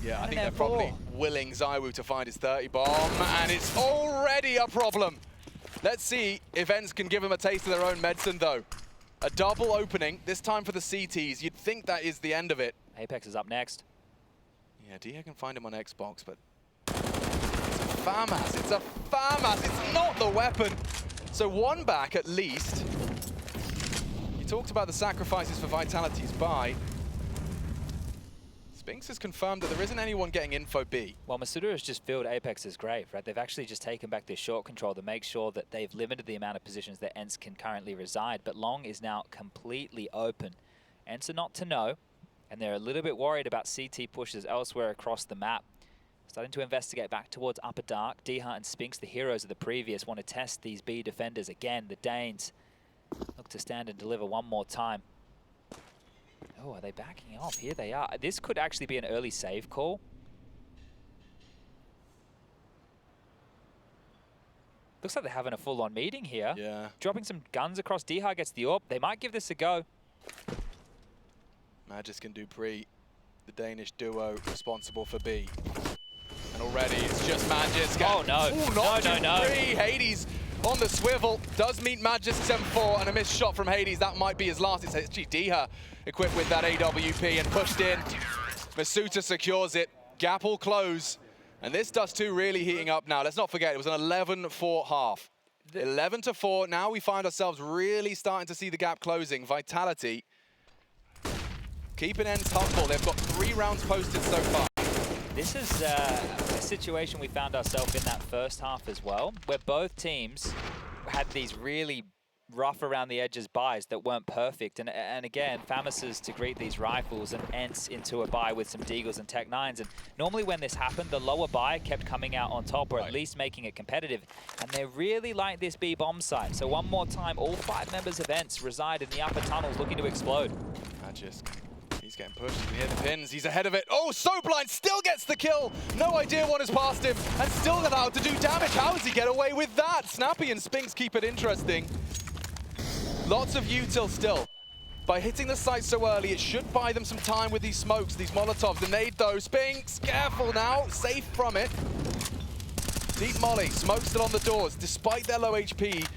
Yeah, I think they're probably willing ZywOo to find his 30 bomb, and it's already a problem. Let's see if ENCE can give him a taste of their own medicine, though. A double opening, this time for the CTs. You'd think that is the end of it. Apex is up next. Yeah, Diha can find him on Xbox, but it's a FAMAS. It's a FAMAS. It's not the weapon. So 1 back at least. You talked about the sacrifices for Vitality's buy. Spinx has confirmed that there isn't anyone getting info B. Well, misutaaa has just filled Apex's grave, right? They've actually just taken back their short control to make sure that they've limited the amount of positions that ENCE can currently reside. But long is now completely open. ENCE are not to know, and they're a little bit worried about CT pushes elsewhere across the map. Starting to investigate back towards Upper Dark. Diha and Spinx, the heroes of the previous, want to test these B defenders again. The Danes look to stand and deliver one more time. Oh, are they backing off? Here they are. This could actually be an early save call. Looks like they're having a full-on meeting here. Yeah. Dropping some guns across. Diha gets the AWP. They might give this a go. Magisk and Dupree, the Danish duo responsible for B. And already it's just Magisk. Oh, no. Ooh, not Dupree. Hades on the swivel. Does meet Magisk 7-4, and a missed shot from Hades. That might be his last. It's actually Diha equipped with that AWP and pushed in. misutaaa secures it. Gap will close. And this Dust2 really heating up now. Let's not forget, it was an 11-4 half. 11-4. Now we find ourselves really starting to see the gap closing. Vitality keeping ENCE humble. They've got 3 rounds posted so far. This is a situation we found ourselves in that first half as well, where both teams had these really rough around the edges buys that weren't perfect. And again, Famis's to greet these rifles and ENCE into a buy with some Deagles and Tech-9s. And normally when this happened, the lower buy kept coming out on top, or at least making it competitive. And they really like this B bomb site. So one more time, all 5 members of ENCE reside in the upper tunnels looking to explode. Magisk. He's getting pushed. You can hear the pins. He's ahead of it. Oh, so blind. Still gets the kill. No idea what has passed him. And still allowed to do damage. How does he get away with that? Snappy and Spinx keep it interesting. Lots of util still. By hitting the site so early, it should buy them some time with these smokes, these Molotovs. The nade though. Spinx, careful now. Safe from it. Deep molly. Smoke still on the doors. Despite their low HP,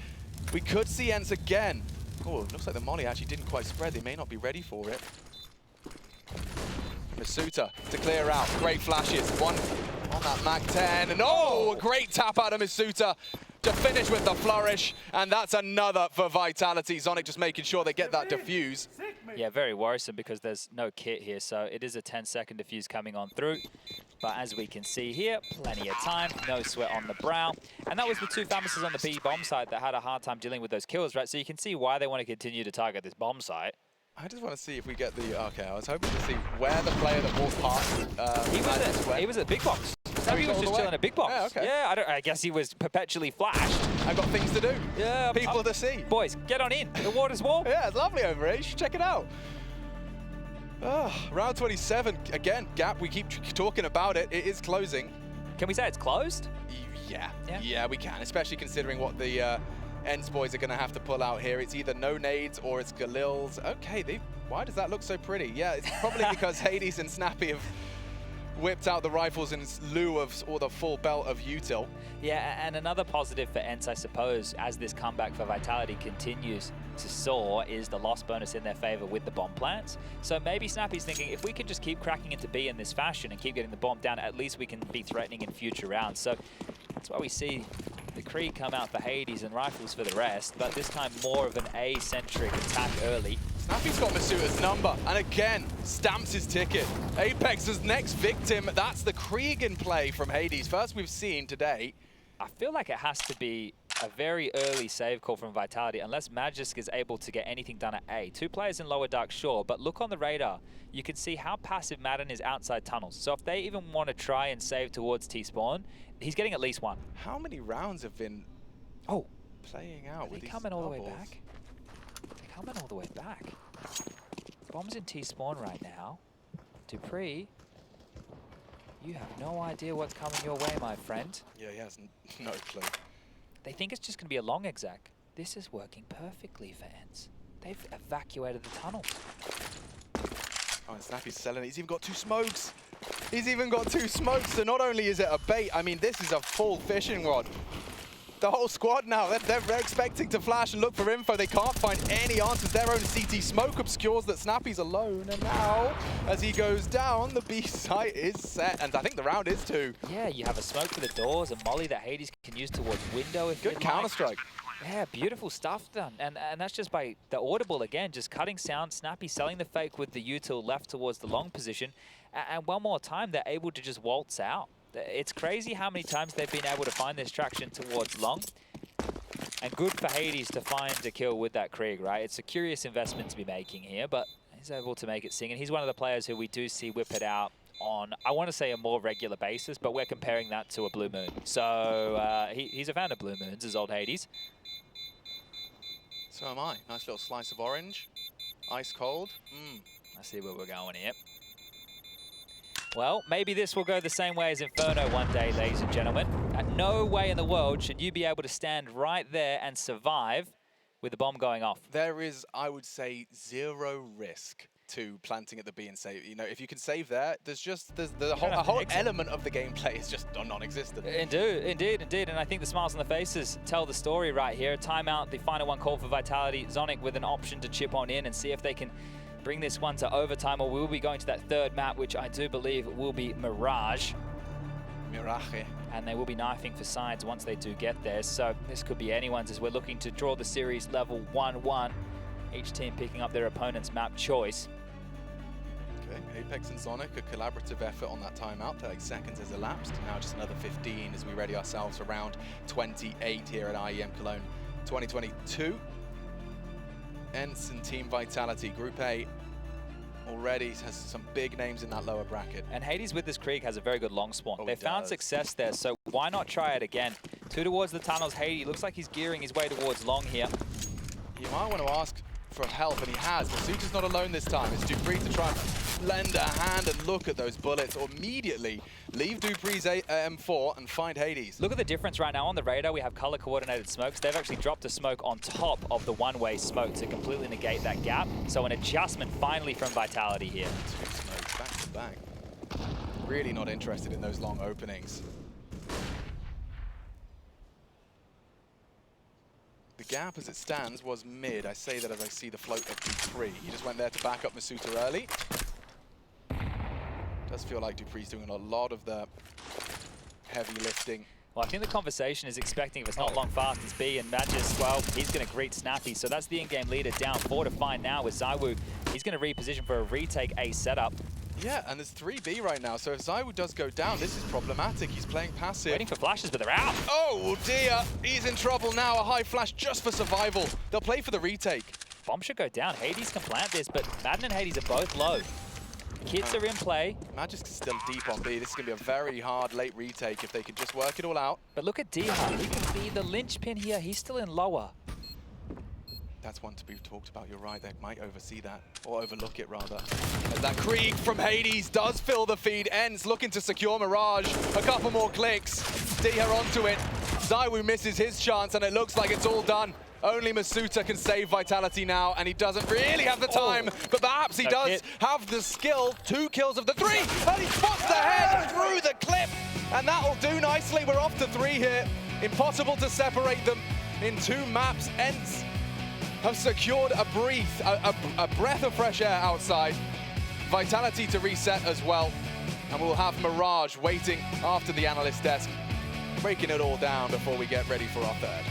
we could see ENCE again. Oh, it looks like the molly actually didn't quite spread. They may not be ready for it. misutaaa to clear out. Great flashes. One on that Mag 10. And oh, a great tap out of misutaaa. to finish with the flourish, and that's another for Vitality. Zonic just making sure they get that defuse. Yeah, very worrisome because there's no kit here, so it is a 10-second defuse coming on through. But as we can see here, plenty of time, no sweat on the brow. And that was the two Famouses on the B bomb side that had a hard time dealing with those kills, right? So you can see why they want to continue to target this bomb site. I just want to see if we get the... Okay, I was hoping to see where the player that walked past... he was at big box. So he was just chilling at big box. Yeah, okay. Yeah, I guess he was perpetually flashed. I've got things to do. Yeah. People to see. Boys, get on in. The water's warm. Yeah, it's lovely over here. You should check it out. Round 27. Again, gap, we keep talking about it. It is closing. Can we say it's closed? Yeah, we can, especially considering what the ENCE boys are going to have to pull out here. It's either no nades or it's Galil's. Okay, why does that look so pretty? Yeah, it's probably because Hades and Snappy have whipped out the rifles in lieu of or the full belt of util. Yeah, and another positive for ENCE, I suppose, as this comeback for Vitality continues to soar, is the loss bonus in their favor with the bomb plants. So maybe Snappy's thinking, if we can just keep cracking into B in this fashion and keep getting the bomb down, at least we can be threatening in future rounds. So that's why we see the Krieg come out for Hades and rifles for the rest, but this time more of an A-centric attack early. Snappy's got misutaaa's number, and again, stamps his ticket. Apex's next victim, that's the Krieg in play from Hades. First we've seen today. I feel like it has to be a very early save call from Vitality, unless Magisk is able to get anything done at A. Two players in lower dark, sure, but look on the radar. You can see how passive Maden is outside tunnels. So if they even want to try and save towards T-spawn, he's getting at least one. How many rounds have been playing out with these coming all the way bubbles? back? They're coming all the way back. Bomb's in T-spawn right now. Dupree, you have no idea what's coming your way, my friend. Yeah, he has no clue. They think it's just going to be a long exec. This is working perfectly for ENCE. They've evacuated the tunnel. Oh, and Snappy's selling it. He's even got two smokes. He's even got two smokes. So not only is it a bait, I mean, this is a full fishing rod. The whole squad now, they're expecting to flash and look for info. They can't find any answers. Their own CT smoke obscures that Snappy's alone. And now, as he goes down, the B site is set. And I think the round is two. Yeah, you have a smoke for the doors, a molly that Hades can use towards window if Good Counter-Strike. Yeah, beautiful stuff done. And that's just by the audible again, just cutting sound. Snappy selling the fake with the util left towards the long position. And one more time, they're able to just waltz out. It's crazy how many times they've been able to find this traction towards long. And good for Hades to find a kill with that Krieg, right? It's a curious investment to be making here, but he's able to make it sing. And he's one of the players who we do see whip it out on, I want to say, a more regular basis, but we're comparing that to a Blue Moon. So he's a fan of Blue Moons, is old Hades. So am I. Nice little slice of orange. Ice cold. I see where we're going here. Well, maybe this will go the same way as Inferno one day, ladies and gentlemen. No way in the world should you be able to stand right there and survive with the bomb going off. There is, I would say, zero risk to planting at the B and save. You know, if you can save there, there's the whole element of the gameplay is just non-existent. Indeed. And I think the smiles on the faces tell the story right here. Timeout, the final one called for Vitality. Zonic with an option to chip on in and see if they can bring this one to overtime, or we will be going to that third map, which I do believe will be Mirage. Mirage. And they will be knifing for sides once they do get there. So this could be anyone's as we're looking to draw the series level 1-1. Each team picking up their opponent's map choice. Okay, Apex and Zonic, a collaborative effort on that timeout. 30 seconds has elapsed. Now just another 15 as we ready ourselves for round 28 here at IEM Cologne 2022. ENCE and Team Vitality. Group A already has some big names in that lower bracket. And Hades with this Krieg has a very good long spawn. They found does. success there, so why not try it again? Two towards the tunnels. Hades looks like he's gearing his way towards long here. You might want to ask for help, and he has. Misutaaa's not alone this time. It's Dupree to try and lend a hand and look at those bullets, or immediately leave Dupree's M4 and find Hades. Look at the difference right now on the radar. We have color coordinated smokes. They've actually dropped a smoke on top of the one-way smoke to completely negate that gap. So an adjustment finally from Vitality here. Two smokes back to back. Really not interested in those long openings. The gap as it stands was mid. I say that as I see the float of Dupree. He just went there to back up misutaaa early. Does feel like Dupree's doing a lot of the heavy lifting. Well, I think the conversation is expecting if it's not long fast, it's B, and Magis, well, he's going to greet Snappy. So that's the in-game leader down 4 to 5 now with ZywOo. He's going to reposition for a retake A setup. Yeah, and there's 3B right now, so if ZywOo does go down, this is problematic. He's playing passive. Waiting for flashes, but they're out. Oh dear, he's in trouble now. A high flash just for survival. They'll play for the retake. Bomb should go down. Hades can plant this, but Maden and Hades are both low. Kids are in play. Magic's still deep on B. This is going to be a very hard late retake if they can just work it all out. But look at Diha. He can be the linchpin here. He's still in lower. That's one to be talked about. You're right. They might oversee that, or overlook it rather. As that creep from Hades does fill the feed. ENCE looking to secure Mirage. A couple more clicks. Diha onto it. ZywOo misses his chance, and it looks like it's all done. Only misutaaa can save Vitality now, and he doesn't really have the time, but perhaps he does have the skill. 2 kills of the 3, and he spots the head through the clip, and that'll do nicely. We're off to 3 here. Impossible to separate them in 2 maps. ENCE have secured a breath of fresh air outside. Vitality to reset as well, and we'll have Mirage waiting after the analyst desk, breaking it all down before we get ready for our third.